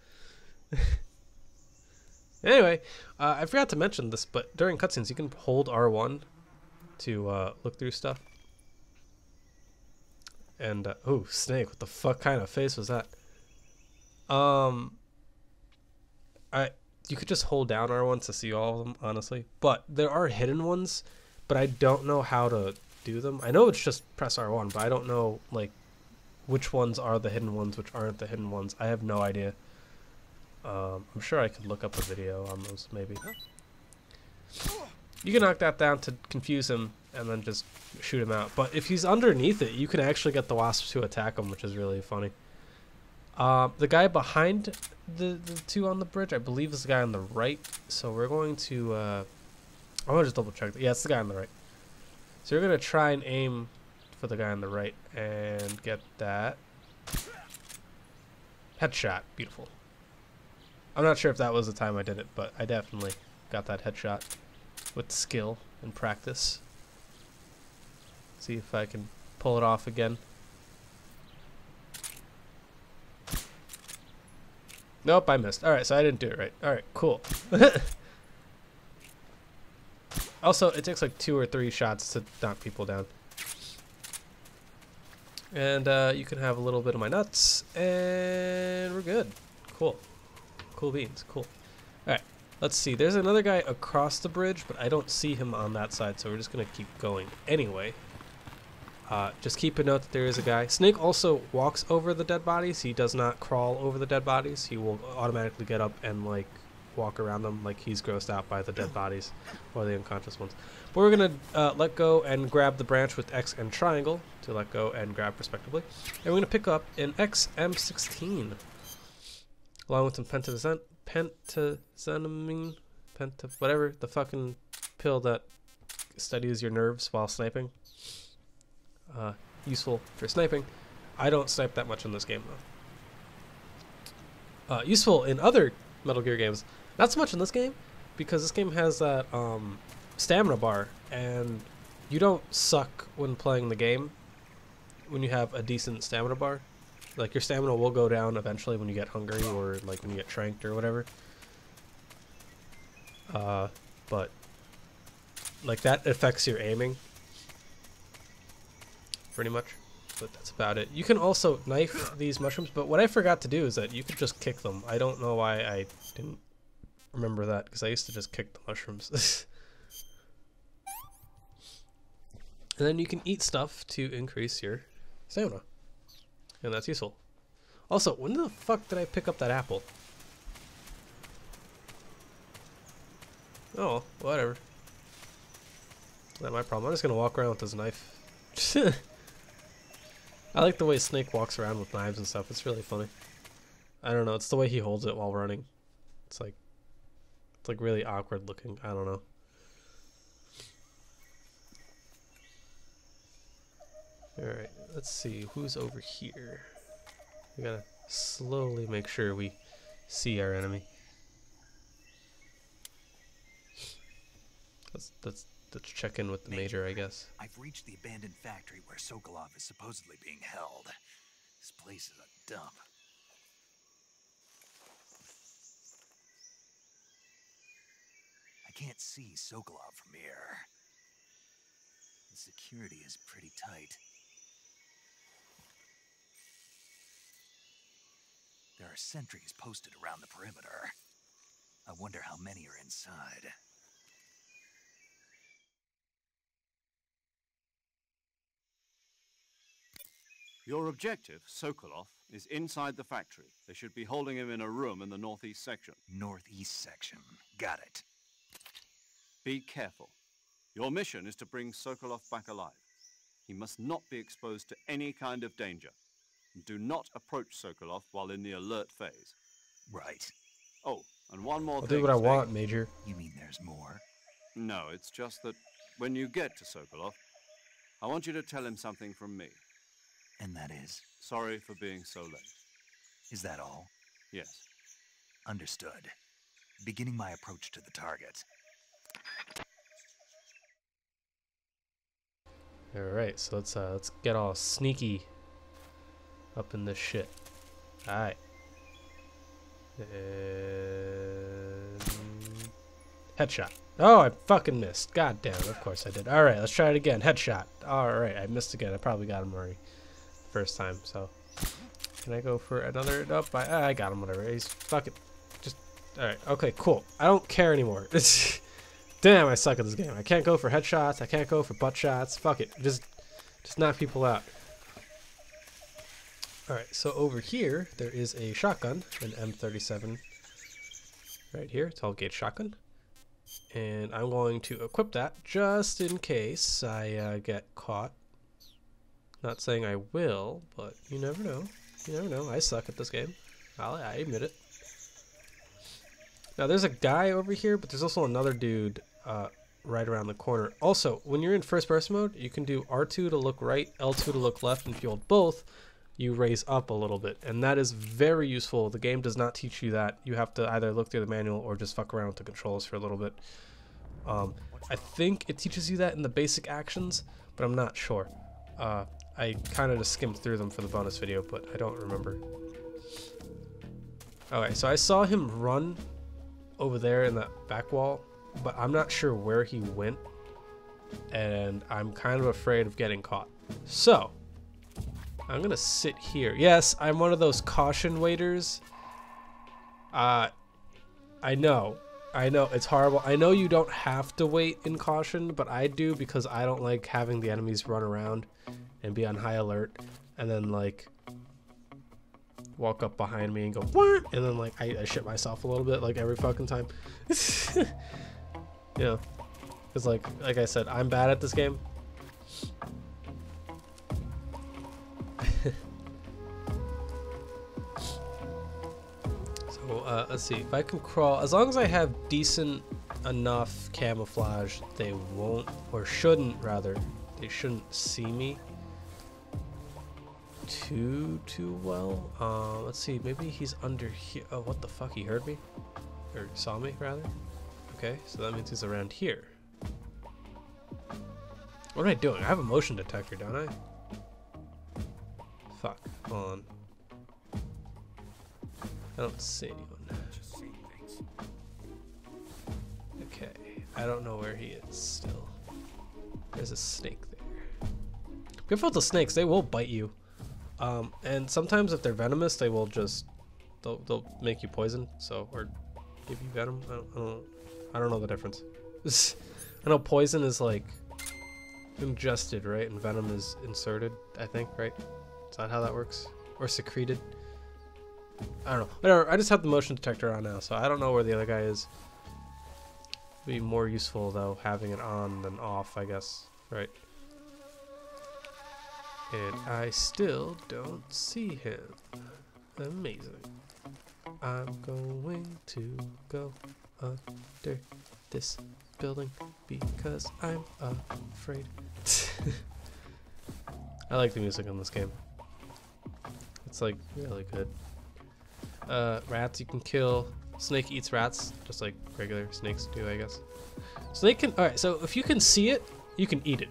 Anyway, I forgot to mention this, but during cutscenes you can hold R1 to look through stuff. And oh, Snake! What the fuck kind of face was that? You could just hold down R1 to see all of them, honestly. But there are hidden ones, but I don't know how to do them. I know it's just press R1, but I don't know like which ones are the hidden ones, which aren't the hidden ones. I have no idea. I'm sure I could look up a video on those, maybe. You can knock that down to confuse him and then just shoot him out. But if he's underneath it, you can actually get the wasps to attack him, which is really funny. The guy behind the two on the bridge, I believe, is the guy on the right. So we're going to... I'm going to just double check. Yeah, it's the guy on the right. So you're going to try and aim for the guy on the right and get that. Headshot. Beautiful. I'm not sure if that was the time I did it, but I definitely got that headshot with skill and practice. See if I can pull it off again. Nope, I missed. Alright, so I didn't do it right. Alright, cool. Also, it takes like 2 or 3 shots to knock people down. And you can have a little bit of my nuts, and we're good. Cool. Cool beans. Cool. Alright, let's see. There's another guy across the bridge, but I don't see him on that side, so we're just going to keep going anyway. Just keep a note that there is a guy. Snake also walks over the dead bodies. He does not crawl over the dead bodies. He will automatically get up and like walk around them like he's grossed out by the dead bodies or the unconscious ones. But we're going to let go and grab the branch with X and triangle to let go and grab respectively. And we're going to pick up an XM16 along with some pentazanamine, whatever, the fucking pill that studies your nerves while sniping. Useful for sniping. I don't snipe that much in this game though. Useful in other Metal Gear games. Not so much in this game, because this game has that stamina bar, and you don't suck when playing the game when you have a decent stamina bar. Like, your stamina will go down eventually when you get hungry, or like when you get tranked or whatever. But like that affects your aiming pretty much, but that's about it. You can also knife these mushrooms, but what I forgot to do is that you could just kick them. I don't know why I didn't remember that, because I used to just kick the mushrooms. And then you can eat stuff to increase your stamina, and that's useful. Also, when the fuck did I pick up that apple? Oh, whatever. Not my problem. I'm just gonna walk around with this knife. I like the way Snake walks around with knives and stuff. It's really funny. I don't know. It's the way he holds it while running. It's like really awkward looking. I don't know. Alright, let's see. Who's over here? We gotta slowly make sure we see our enemy. Let's check in with the Major, I guess. I've reached the abandoned factory where Sokolov is supposedly being held. This place is a dump. I can't see Sokolov from here. The security is pretty tight. There are sentries posted around the perimeter. I wonder how many are inside. Your objective, Sokolov, is inside the factory. They should be holding him in a room in the northeast section. Northeast section. Got it. Be careful. Your mission is to bring Sokolov back alive. He must not be exposed to any kind of danger. Do not approach Sokolov while in the alert phase. Right. Oh, and one more I'll thing. do what I Snake. want, Major. You mean there's more? No, it's just that when you get to Sokolov, I want you to tell him something from me. And that is? Sorry for being so late. Is that all? Yes. Understood. Beginning my approach to the target. Alright, so let's get all sneaky up in this shit. Alright. And headshot. Oh, I fucking missed. God damn it, of course I did. Alright, let's try it again. Headshot. Alright, I missed again. I probably got him already first time, so can I go for another? Nope, I got him, whatever. He's fucking just alright, okay, cool. I don't care anymore. Damn, I suck at this game. I can't go for headshots, I can't go for butt shots. Fuck it. Just knock people out. Alright, so over here there is a shotgun, an M37 right here, 12 gauge shotgun. And I'm going to equip that just in case I get caught. Not saying I will, but you never know. You never know. I suck at this game. I admit it. Now there's a guy over here, but there's also another dude right around the corner. Also, when you're in first person mode, you can do R2 to look right, L2 to look left, and if you hold both, you raise up a little bit. And that is very useful. The game does not teach you that. You have to either look through the manual or just fuck around with the controls for a little bit. I think it teaches you that in the basic actions, but I'm not sure. I kind of just skimmed through them for the bonus video, but I don't remember. Okay, so I saw him run over there in that back wall, but I'm not sure where he went, and I'm kind of afraid of getting caught. So, I'm gonna sit here. Yes, I'm one of those caution waiters. I know, it's horrible. I know you don't have to wait in caution, but I do because I don't like having the enemies run around and be on high alert, and then like walk up behind me and go what, and then like I shit myself a little bit like every fucking time. You know, because like I said, I'm bad at this game. So let's see if I can crawl. As long as I have decent enough camouflage, they won't, or shouldn't rather, they shouldn't see me too well. Let's see, maybe he's under here. Oh, what the fuck, he heard me, or saw me rather. Okay, so that means he's around here. What am I doing? I have a motion detector, don't I? Fuck, hold on. I don't see anyone. Okay, I don't know where he is still. There's a snake there. Be careful with the snakes, they will bite you. And sometimes if they're venomous, they will just, they'll make you poison, so, or give you venom. I don't know the difference. I know poison is like ingested, right? And venom is inserted, I think, right? Is that how that works? Or secreted? I don't know. Whatever, I just have the motion detector on now, so I don't know where the other guy is. Be more useful though having it on than off, I guess, right? And I still don't see him. Amazing. I'm going to go under this building because I'm afraid. I like the music on this game. It's like really good. Rats you can kill. Snake eats rats just like regular snakes do, I guess. Snake can, alright, so if you can see it, you can eat it.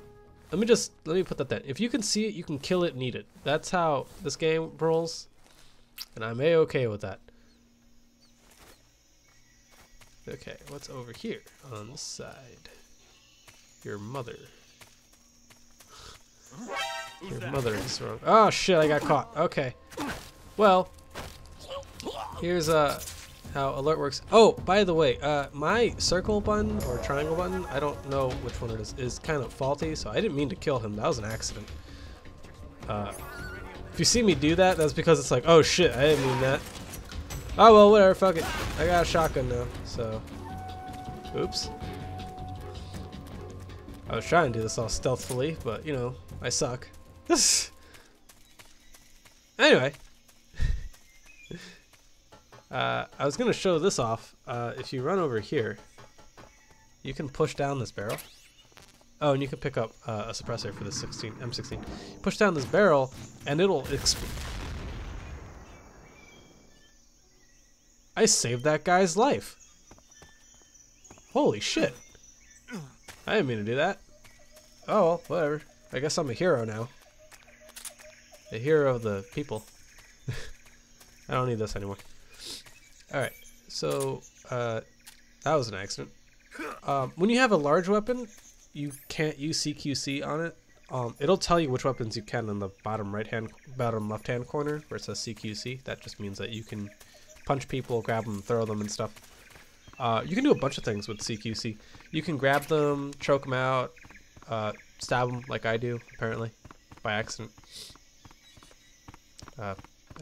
Let me put that down. If you can see it, you can kill it and eat it. That's how this game rolls. And I'm A-okay with that. Okay, what's over here on this side? Your mother. Your mother is wrong. Oh shit, I got caught. Okay. Well, here's how alert works. Oh, by the way, my circle button or triangle button, I don't know which one it is kind of faulty, so I didn't mean to kill him. That was an accident. If you see me do that, that's because it's like, oh shit, I didn't mean that. Oh well, whatever, fuck it. I got a shotgun now, so. Oops. I was trying to do this all stealthily, but you know, I suck. Anyway. I was gonna show this off. If you run over here, you can push down this barrel. Oh, and you can pick up a suppressor for the M16. Push down this barrel, and it'll explode. I saved that guy's life. Holy shit! I didn't mean to do that. Oh well, whatever. I guess I'm a hero now. A hero of the people. I don't need this anymore. Alright, so that was an accident. When you have a large weapon, you can't use CQC on it. It'll tell you which weapons you can in the bottom left-hand corner where it says CQC. That just means that you can punch people, grab them, throw them, and stuff. You can do a bunch of things with CQC. You can grab them, choke them out, stab them like I do, apparently, by accident.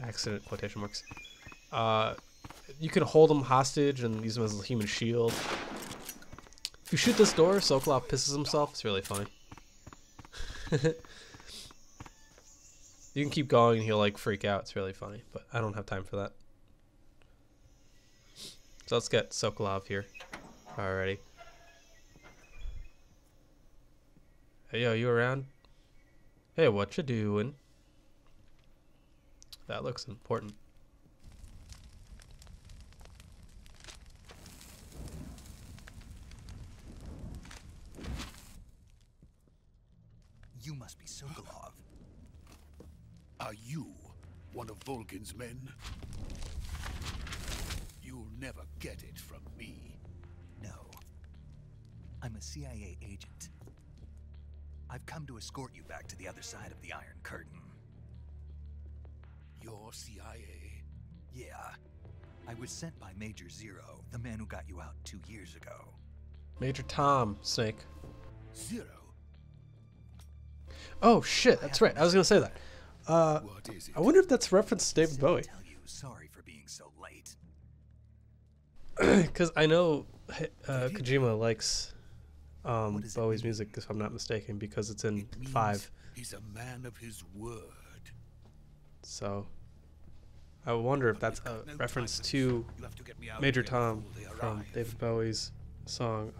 Accident, quotation marks. You can hold them hostage and use them as a human shield. If you shoot this door, Sokolov pisses himself. It's really funny. You can keep going and he'll like freak out. It's really funny, but I don't have time for that. So let's get Sokolov here. Alrighty. Hey, yo, you around? Hey, what you doing? That looks important. You must be Sokolov. Are you one of Volgin's men? You'll never get it from me. No. I'm a CIA agent. I've come to escort you back to the other side of the Iron Curtain. You're CIA? Yeah. I was sent by Major Zero, the man who got you out 2 years ago. Major Tom, Snake. Zero? Oh shit, that's right. I was gonna say that. What is it? I wonder if that's a reference to David Bowie. Tell you, sorry for being so late. Because I know Kojima likes Bowie's music, if I'm not mistaken, because it's in 5. He's a man of his word. So I wonder if that's a reference to Major Tom from David Bowie's song.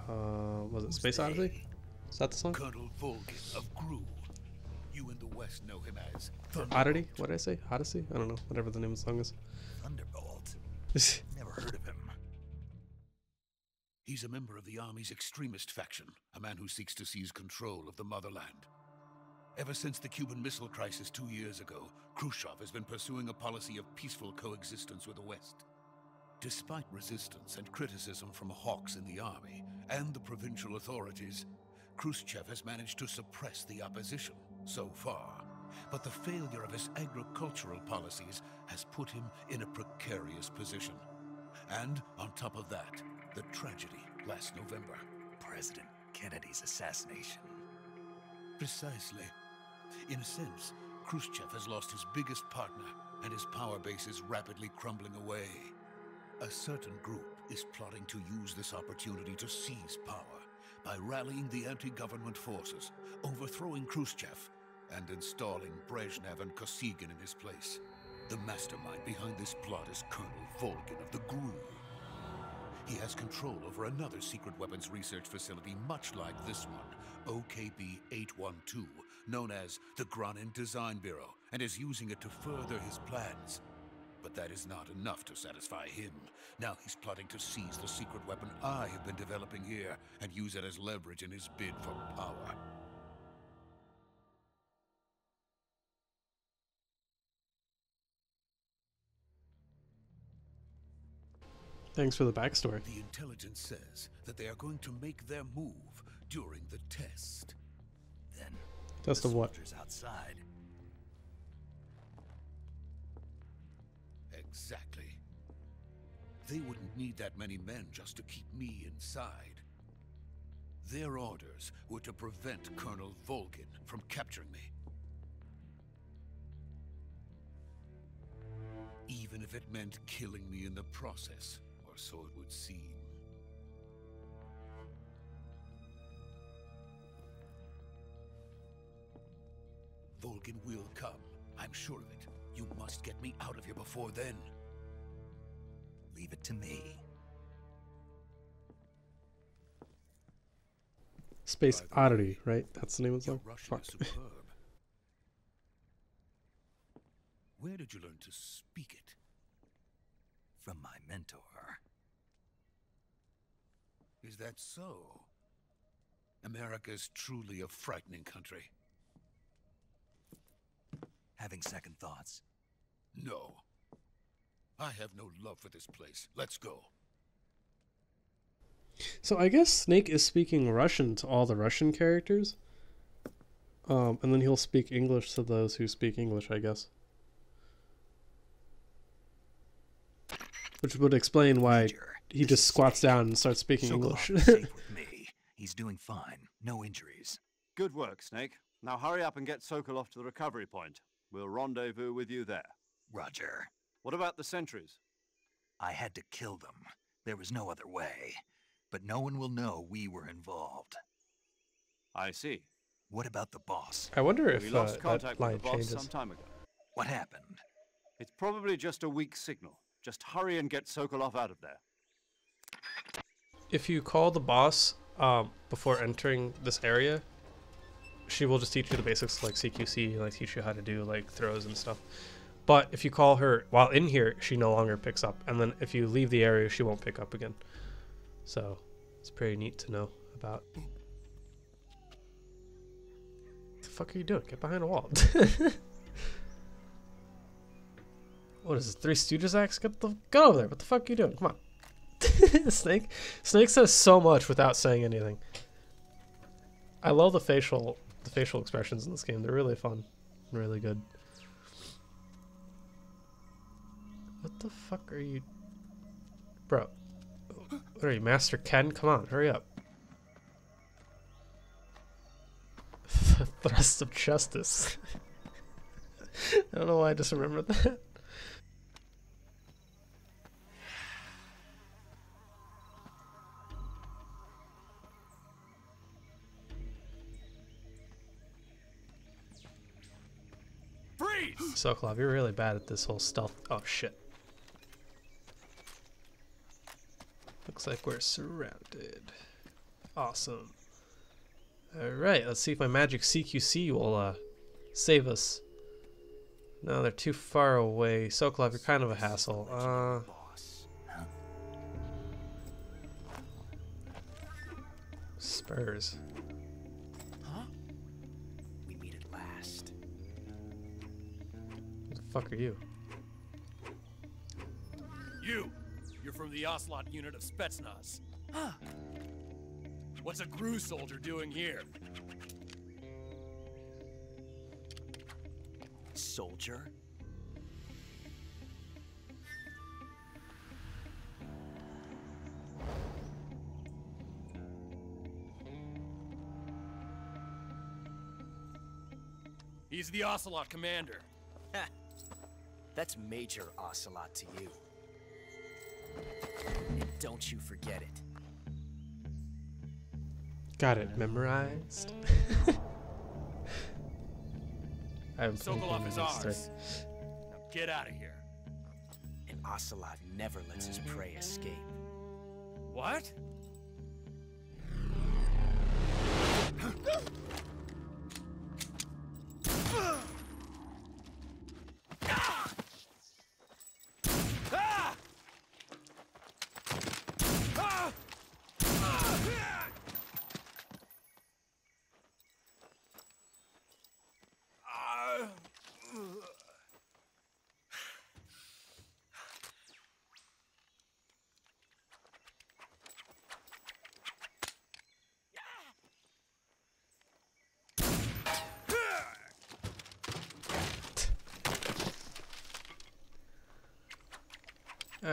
Was it Space Odyssey? Is that the song? Colonel Volgin of Gru. You in the West know him as Oddity? What did I say? Odyssey? I don't know. Whatever the name of the song is. Thunderbolt. Never heard of him. He's a member of the Army's extremist faction, a man who seeks to seize control of the motherland. Ever since the Cuban Missile Crisis 2 years ago, Khrushchev has been pursuing a policy of peaceful coexistence with the West. Despite resistance and criticism from hawks in the Army and the provincial authorities, Khrushchev has managed to suppress the opposition so far. But the failure of his agricultural policies has put him in a precarious position. And on top of that, the tragedy last November. President Kennedy's assassination. Precisely. In a sense, Khrushchev has lost his biggest partner, and his power base is rapidly crumbling away. A certain group is plotting to use this opportunity to seize power by rallying the anti-government forces, overthrowing Khrushchev, and installing Brezhnev and Kosygin in his place. The mastermind behind this plot is Colonel Volgin of the GRU. He has control over another secret weapons research facility much like this one, OKB-812, known as the Granin Design Bureau, and is using it to further his plans. But that is not enough to satisfy him. Now he's plotting to seize the secret weapon I have been developing here and use it as leverage in his bid for power. Thanks for the backstory. The intelligence says that they are going to make their move during the test. Then, Test the of what? soldiers outside. Exactly. They wouldn't need that many men just to keep me inside. Their orders were to prevent Colonel Volgin from capturing me. Even if it meant killing me in the process, or so it would seem. Volgin will come. I'm sure of it. You must get me out of here before then. Leave it to me. Space Oddity, right? That's the name of the Your song? Russian Fuck. is superb. Where did you learn to speak it? From my mentor. Is that so? America is truly a frightening country. Having second thoughts? No. I have no love for this place. Let's go. So I guess Snake is speaking Russian to all the Russian characters. And then he'll speak English to those who speak English, I guess. Which would explain why Major, he just squats down and starts speaking English. Sokolov is safe with me. He's doing fine. No injuries. Good work, Snake. Now hurry up and get Sokolov to the recovery point. We'll rendezvous with you there. Roger. What about the sentries? I had to kill them. There was no other way. But no one will know we were involved. I see. What about the boss? I wonder if We lost that contact with line the boss changes. some time ago. What happened? It's probably just a weak signal. Just hurry and get Sokolov out of there. If you call the boss before entering this area, she will just teach you the basics like CQC, like teach you how to do like throws and stuff. But if you call her while in here, she no longer picks up. And then if you leave the area, she won't pick up again. So it's pretty neat to know about. What the fuck are you doing? Get behind a wall. What is this, Three Stooges axe? Get over there. What the fuck are you doing? Come on. Snake says so much without saying anything. I love the facial expressions in this game. They're really fun. Really good. What the fuck are you... Bro. What are you, Master Ken? Come on, hurry up. Thrust of Justice. I don't know why I just remembered that. Sokolov, you're really bad at this whole stealth. Oh shit. Looks like we're surrounded. Awesome. Alright, let's see if my magic CQC will save us. No, they're too far away. Sokolov, you're kind of a hassle. Boss. Huh? Spurs. Huh? We meet at last. Who the fuck are you? You're from the Ocelot unit of Spetsnaz. Huh. What's a GRU soldier doing here? Soldier? He's the Ocelot commander. Ha! That's Major Ocelot to you. And don't you forget it. Got it memorized. I haven't played Sokolov is Game of ours. Thrones. Now get out of here. An ocelot never lets his prey escape. What?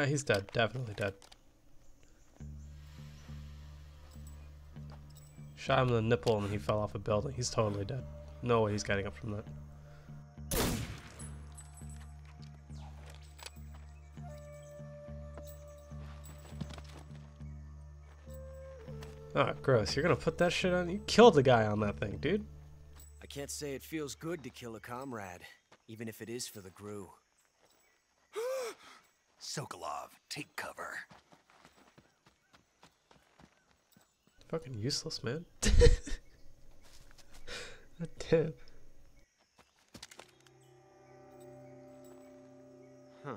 He's dead. Definitely dead. Shot him in the nipple and he fell off a building. He's totally dead. No way he's getting up from that. Oh, gross. You're gonna put that shit on? You killed the guy on that thing, dude. I can't say it feels good to kill a comrade, even if it is for the Gru. Sokolov, take cover. Fucking useless, man. God damn. Huh.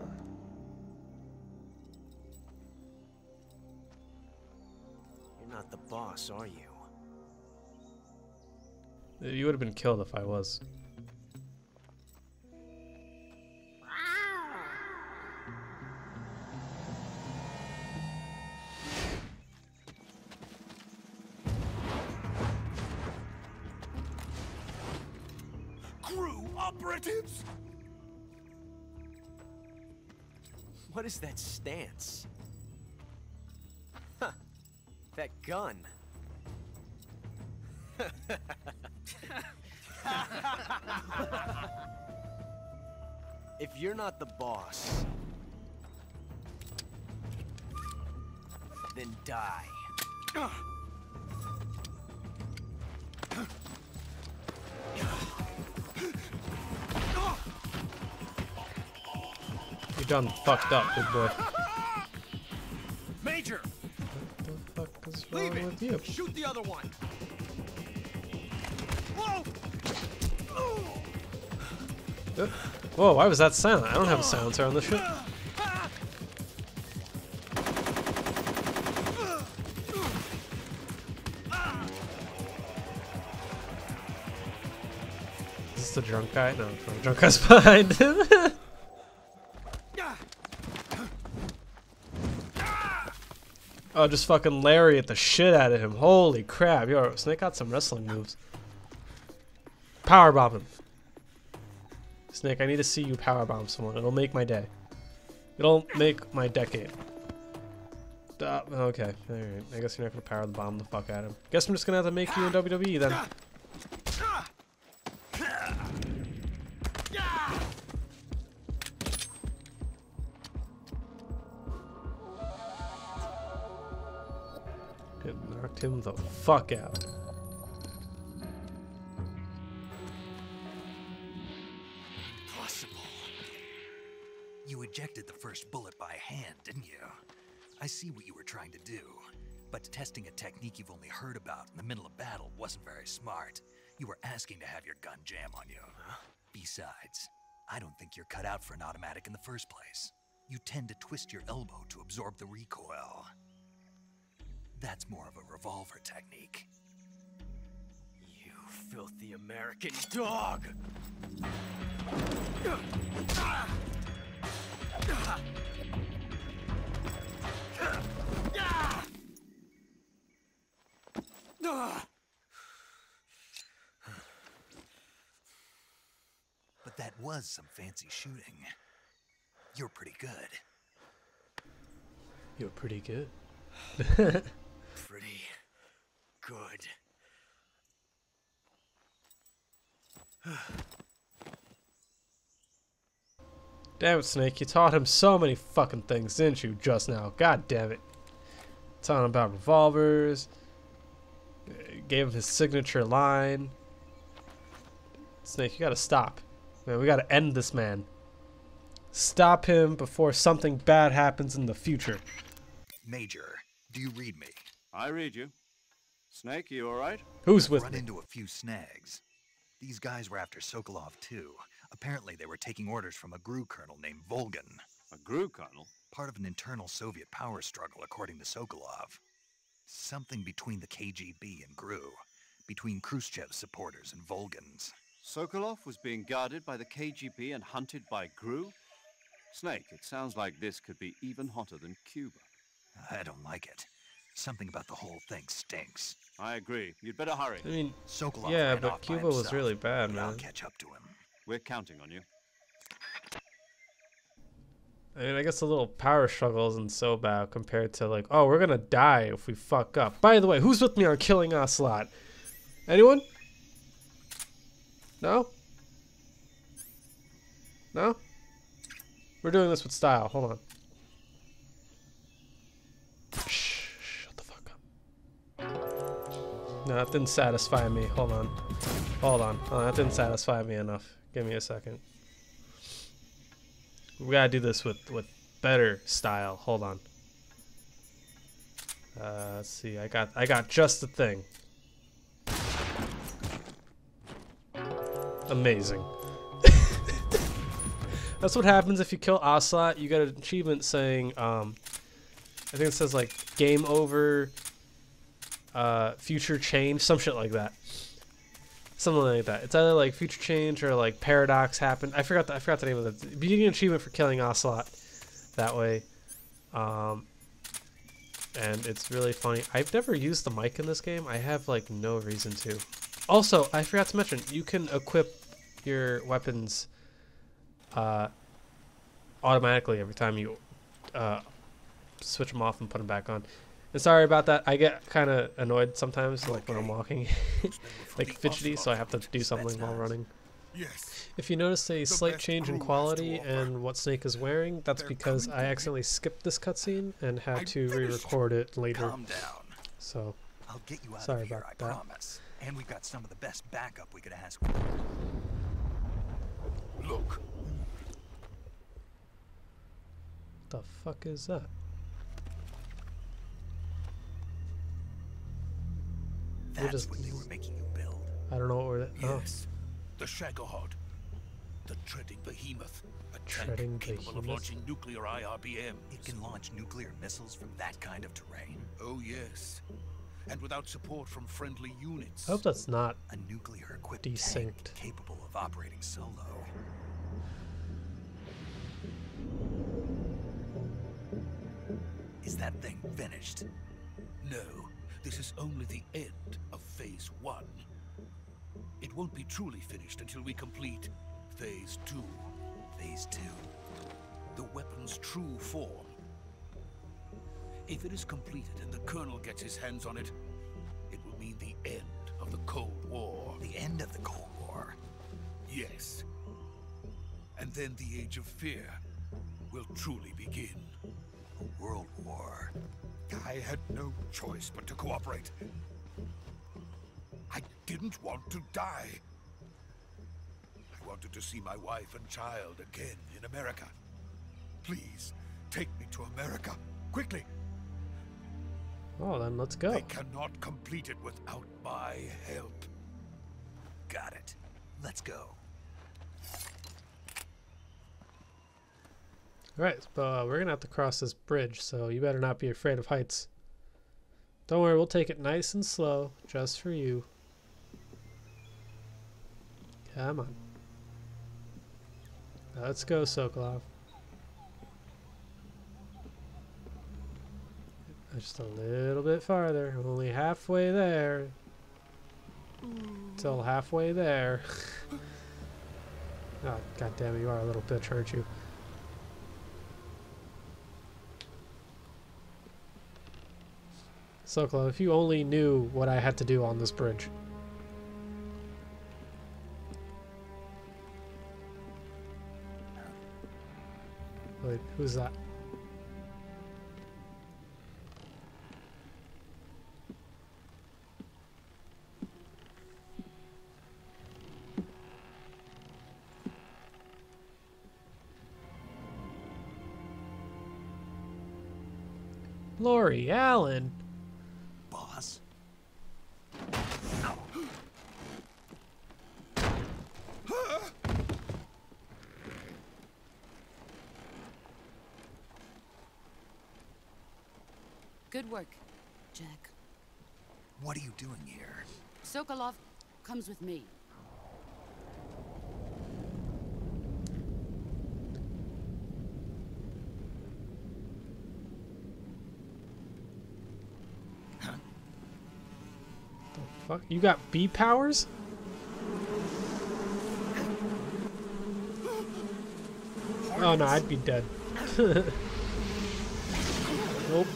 You're not the boss, are you? You would have been killed if I was. Gru operatives? What is that stance? Huh. That gun. If you're not the boss, then die. You done fucked up, big boy. Major! What the fuck is wrong with you? Shoot the other one! Whoa! Whoa, why was that silent? I don't have a silencer on this shit. Is this the drunk guy? No, the drunk guy's behind him. Oh, just fucking lariat the shit out of him. Holy crap. Yo, Snake got some wrestling moves. Powerbomb him. Snake, I need to see you powerbomb someone. It'll make my day. It'll make my decade. Okay, alright. I guess you're not gonna power the bomb the fuck out of him. Guess I'm just gonna have to make you in WWE then. It knocked him the fuck out. You ejected the first bullet by hand, didn't you? I see what you were trying to do, but testing a technique you've only heard about in the middle of battle wasn't very smart. You were asking to have your gun jam on you. Besides, I don't think you're cut out for an automatic in the first place. You tend to twist your elbow to absorb the recoil. That's more of a revolver technique. You filthy American dog! But that was some fancy shooting. You're pretty good. You're pretty good. Pretty good. Damn it, Snake. You taught him so many fucking things, didn't you, just now? God damn it. Taught him about revolvers. Gave him his signature line. Snake, you gotta stop. Man, we gotta end this man. Stop him before something bad happens in the future. Major, do you read me? I read you. Snake, you all right? Who's with Run me? into a few snags. These guys were after Sokolov too. Apparently they were taking orders from a GRU colonel named Volgan. A GRU colonel? Part of an internal Soviet power struggle, according to Sokolov. Something between the KGB and GRU. Between Khrushchev's supporters and Volgan's. Sokolov was being guarded by the KGB and hunted by GRU? Snake, it sounds like this could be even hotter than Cuba. I don't like it. Something about the whole thing stinks. I agree. You'd better hurry. I mean, Sokolov yeah, ran but off by Cuba was himself, really bad, but I'll man. catch up to him. We're counting on you. I mean, I guess the little power struggle isn't so bad compared to like, oh, we're gonna die if we fuck up. By the way, who's with me on killing Ocelot? Anyone? No? No? We're doing this with style. Hold on. Shh, shut the fuck up. No, that didn't satisfy me. Hold on. Hold on. Oh, that didn't satisfy me enough. Give me a second. We gotta do this with better style. Hold on. Let's see. I got just the thing. Amazing. That's what happens if you kill Ocelot. You get an achievement saying, I think it says like game over, future change, some shit like that. Something like that. It's either like future change or like paradox happened. I forgot the name of it. But you get an achievement for killing Ocelot that way. And it's really funny. I've never used the mic in this game. I have like no reason to. Also, I forgot to mention, you can equip your weapons automatically every time you switch them off and put them back on. And sorry about that. I get kind of annoyed sometimes, like when I'm walking, like fidgety, so I have to do something while running. Yes. If you notice a slight change in quality and what Snake is wearing, that's because I accidentally skipped this cutscene and had to re-record it later. Calm down. So, I'll get you out sorry of here, about I that. promise. And we've got some of the best backup we could ask for. Look. The fuck is that? That's what they were making you build. I don't know what we're. Yes. The Shagohod. The treading behemoth. A Treading tank capable of behemoth? launching nuclear IRBMs. It can launch nuclear missiles from that kind of terrain. Oh, yes. And without support from friendly units. I hope that's not A nuclear-equipped desynced. tank capable of operating solo. Is that thing finished? No, this is only the end of Phase 1. It won't be truly finished until we complete Phase 2. Phase 2. The weapon's true form. If it is completed and the Colonel gets his hands on it, it will mean the end of the Cold War. The end of the Cold War? Yes. And then the Age of Fear will truly begin. A world war. I had no choice but to cooperate. I didn't want to die. I wanted to see my wife and child again in America. Please, take me to America, quickly. Oh, then let's go. They cannot complete it without my help. Got it. Let's go. Alright, but we're gonna have to cross this bridge, so you better not be afraid of heights. Don't worry, we'll take it nice and slow, just for you. Come on. Let's go, Sokolov. Just a little bit farther. Only halfway there. Till halfway there. Oh, god damn it, you are a little bitch, aren't you? Sokolov, if you only knew what I had to do on this bridge. Wait, who's that? Lori Allen. Boss? Good work, Jack. What are you doing here? Sokolov comes with me. Fuck, you got B powers? Oh no, I'd be dead. Nope. Oh.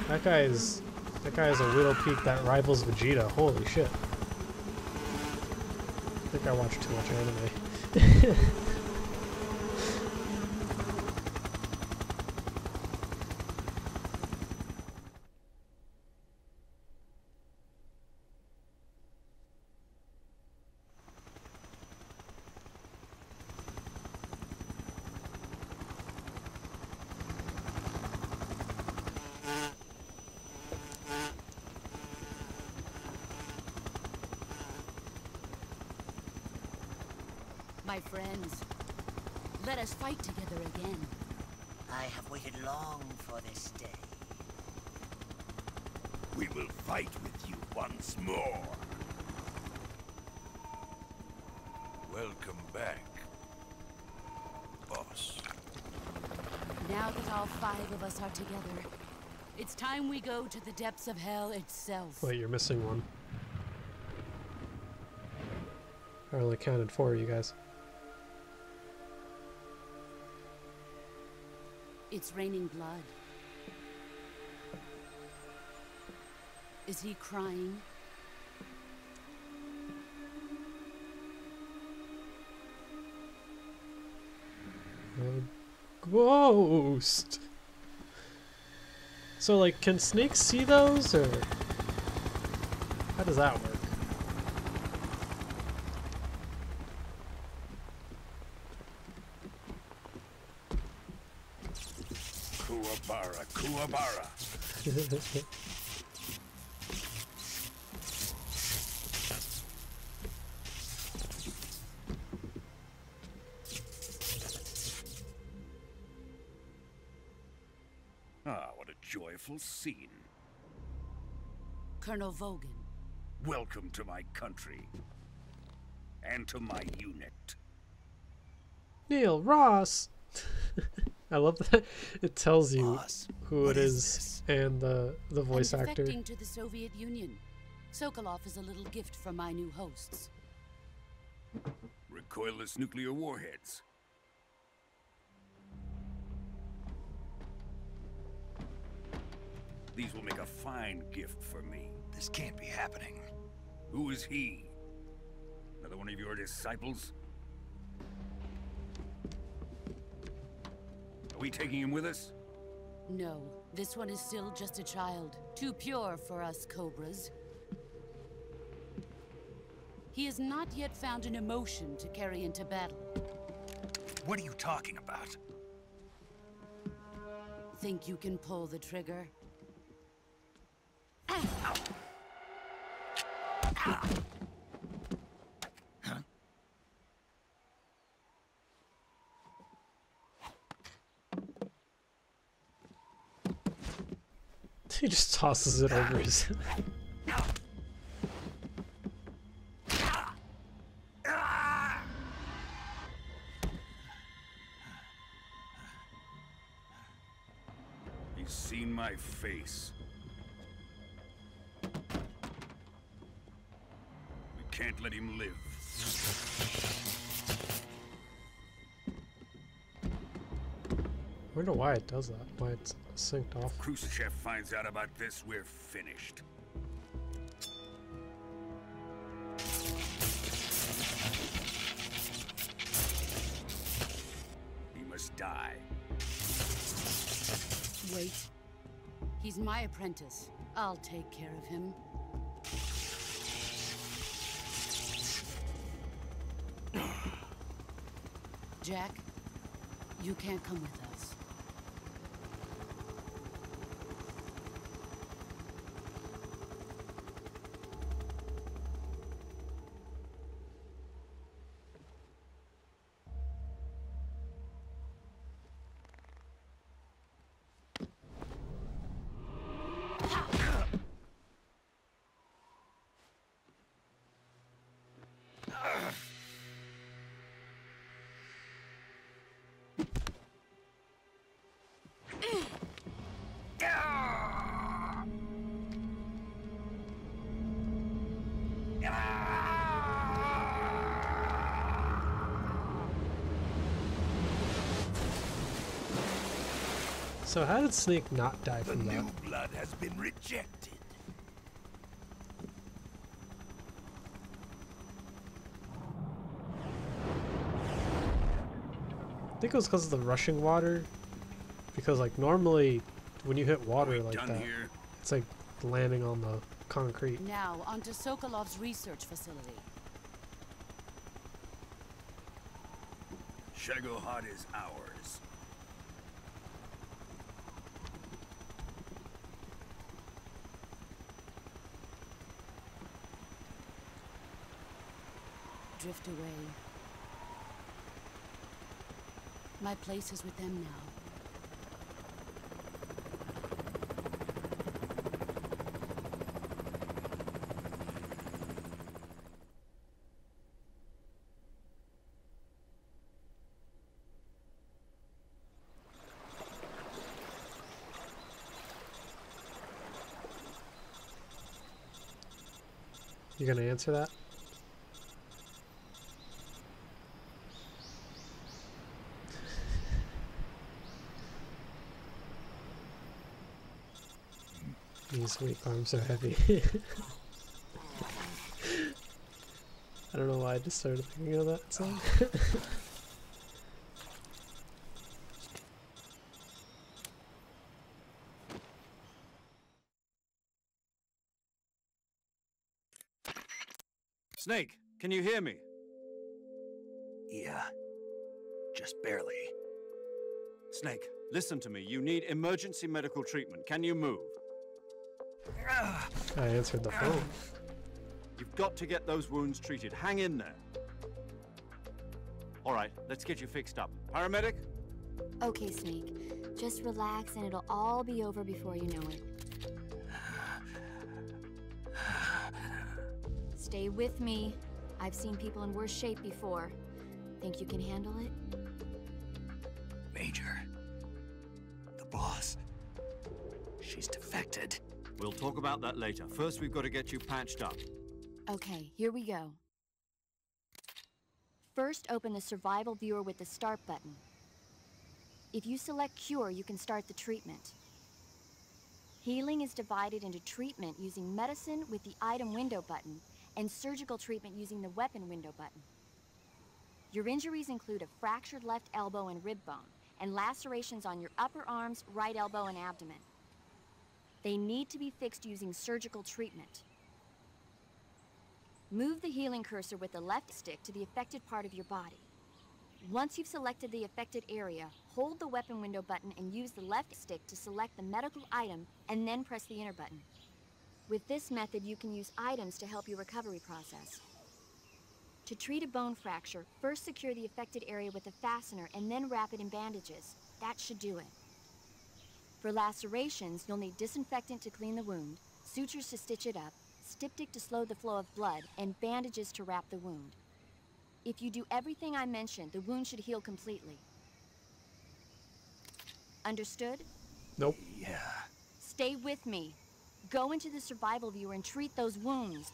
That guy is a Widow Peak that rivals Vegeta. Holy shit. I think I watch too much anime. My friends, let us fight together again. I have waited long for this day. We will fight with you once more. Welcome back, boss. Now that all 5 of us are together, it's time we go to the depths of hell itself. Wait, you're missing one. I only counted 4 of you guys. It's raining blood. Is he crying? A ghost. So, like, can snakes see those, or how does that work? Kuwabara, Kuwabara. Ah, what a joyful scene. Colonel Vogan. Welcome to my country. And to my unit. Neil Ross! I love that it tells you Boss, who it is and the voice I'm actor. defecting to the Soviet Union. Sokolov is a little gift from my new hosts. Recoilless nuclear warheads. These will make a fine gift for me. This can't be happening. Who is he? Another one of your disciples? Are we taking him with us? No, this one is still just a child. Too pure for us Cobras. He has not yet found an emotion to carry into battle. What are you talking about? Think you can pull the trigger? He just tosses it over his head. He's seen my face. We can't let him live. I wonder why it does that. Why it's synced off. Khrushchev finds out about this, we're finished. He must die. Wait. He's my apprentice. I'll take care of him. Jack, you can't come with us. So how did Snake not die from that? The new blood has been rejected. I think it was because of the rushing water. Because like normally when you hit water like that, it's like landing on the concrete. Now onto Sokolov's research facility. Shagohod is ours. Drift away. My place is with them now. You gonna answer that? These weak arms are heavy. I don't know why I just started thinking of that song. Snake, can you hear me? Yeah. Just barely. Snake, listen to me. You need emergency medical treatment. Can you move? I answered the phone. You've got to get those wounds treated. Hang in there. All right, let's get you fixed up. Paramedic? Okay, Snake. Just relax and it'll all be over before you know it. Stay with me. I've seen people in worse shape before. Think you can handle it? Major. The boss. She's defected. We'll talk about that later. First, we've got to get you patched up. Okay, here we go. First, open the survival viewer with the start button. If you select cure, you can start the treatment. Healing is divided into treatment using medicine with the item window button and surgical treatment using the weapon window button. Your injuries include a fractured left elbow and rib bone, and lacerations on your upper arms, right elbow, and abdomen. They need to be fixed using surgical treatment. Move the healing cursor with the left stick to the affected part of your body. Once you've selected the affected area, hold the weapon window button and use the left stick to select the medical item, and then press the enter button. With this method, you can use items to help your recovery process. To treat a bone fracture, first secure the affected area with a fastener and then wrap it in bandages. That should do it. For lacerations, you'll need disinfectant to clean the wound, sutures to stitch it up, styptic to slow the flow of blood, and bandages to wrap the wound. If you do everything I mentioned, the wound should heal completely. Understood? Nope. Yeah. Stay with me. Go into the survival viewer and treat those wounds.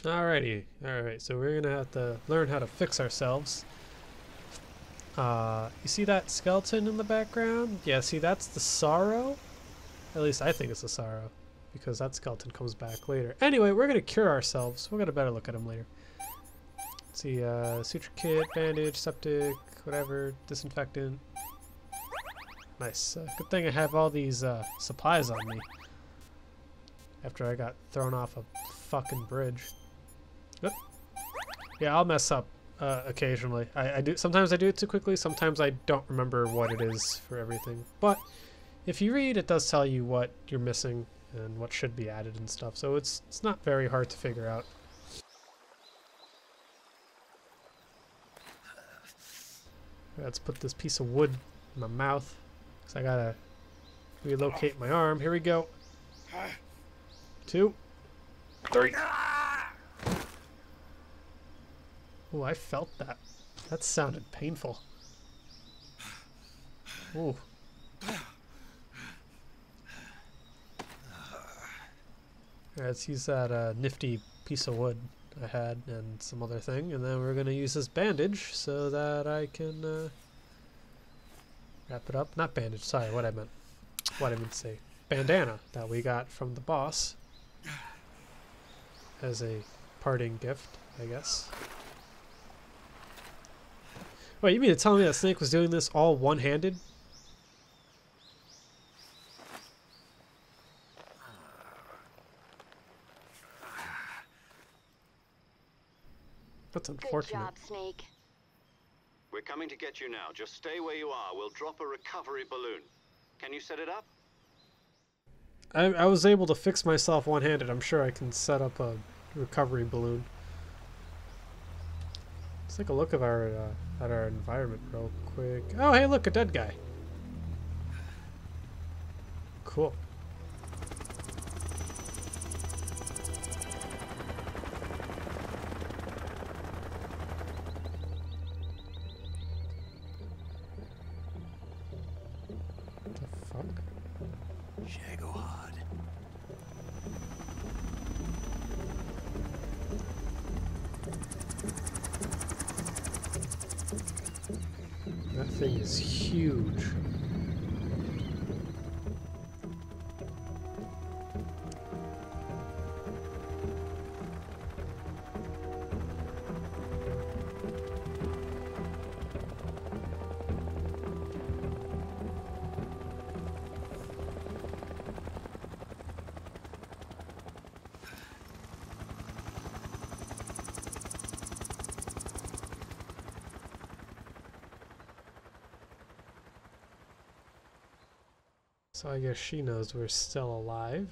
Alrighty. Alright, so we're gonna have to learn how to fix ourselves. You see that skeleton in the background? Yeah, see, that's the Sorrow? At least I think it's the Sorrow, because that skeleton comes back later. Anyway, we're gonna cure ourselves. We'll get a better look at him later. Let's see, suture kit, bandage, septic, whatever, disinfectant. Nice. Good thing I have all these supplies on me after I got thrown off a fucking bridge. Oop. Yeah, I'll mess up occasionally. I do. Sometimes I do it too quickly. Sometimes I don't remember what it is for everything. But if you read, it does tell you what you're missing and what should be added and stuff. So it's not very hard to figure out. Let's put this piece of wood in my mouth. So I gotta relocate my arm. Here we go. 2, 3. Oh, I felt that. That sounded painful. Ooh. Let's use that nifty piece of wood I had and some other thing, and then we're gonna use this bandage so that I can Wrap it up. Not bandage. Sorry, what I meant to say. Bandana that we got from the boss as a parting gift, I guess. Wait, you mean to tell me that Snake was doing this all one-handed? That's unfortunate. Good job, Snake. We're coming to get you now. Just stay where you are. We'll drop a recovery balloon. Can you set it up? I was able to fix myself one-handed. I'm sure I can set up a recovery balloon. Let's take a look at our environment real quick. Oh, hey, look, a dead guy. Cool. What the fuck? Shagohod. That thing is huge. So I guess she knows we're still alive.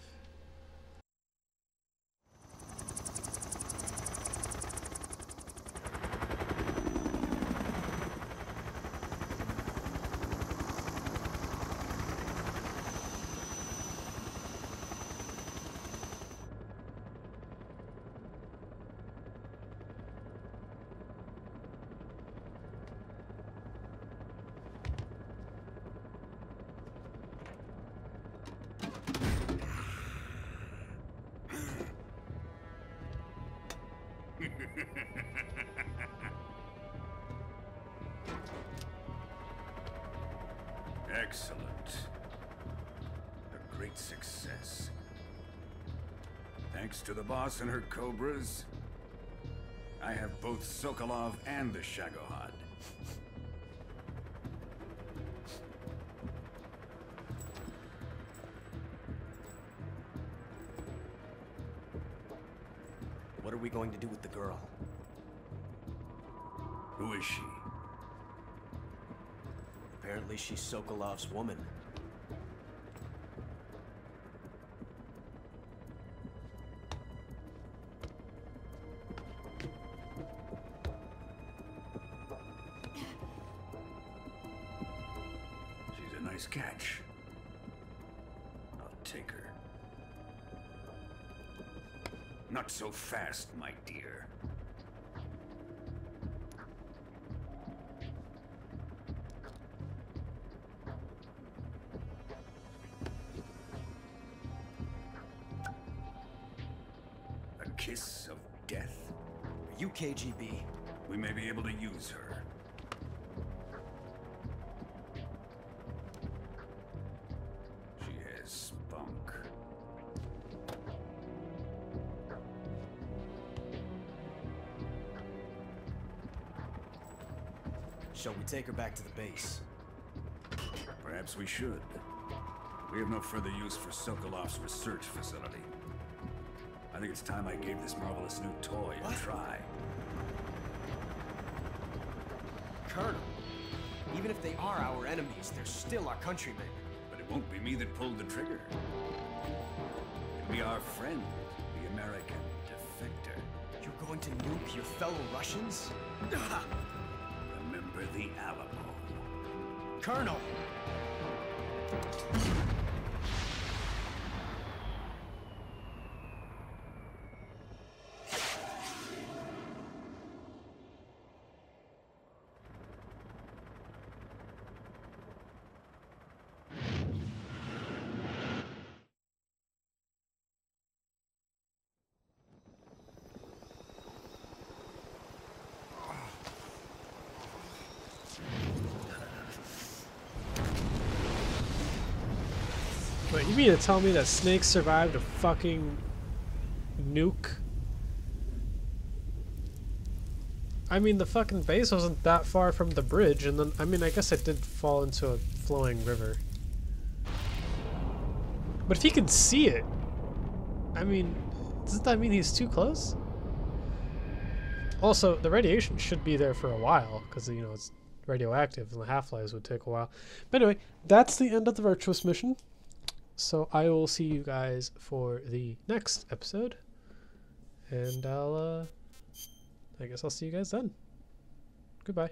Excellent. A great success. Thanks to the boss and her cobras, I have both Sokolov and the Shagohod. What are we going to do with the girl? Who is she? Apparently she's Sokolov's woman. She's a nice catch. I'll take her. Not so fast, my dear. A kiss of death? Are you KGB? We may be able to use her. She has spunk. Shall we take her back to the base? Perhaps we should. We have no further use for Sokolov's research facility. I think it's time I gave this marvelous new toy a try. Colonel, even if they are our enemies, they're still our countrymen. But it won't be me that pulled the trigger. It'll be our friend, the American defector. You're going to nuke your fellow Russians? Remember the Alamo. Colonel! You mean to tell me that Snake survived a fucking nuke? I mean, the fucking base wasn't that far from the bridge, and then, I mean, I guess it did fall into a flowing river. But if he can see it, I mean, doesn't that mean he's too close? Also, the radiation should be there for a while, because, you know, it's radioactive, and the half-lives would take a while. But anyway, that's the end of the Virtuous Mission. So I will see you guys for the next episode. And I guess I'll see you guys then. Goodbye.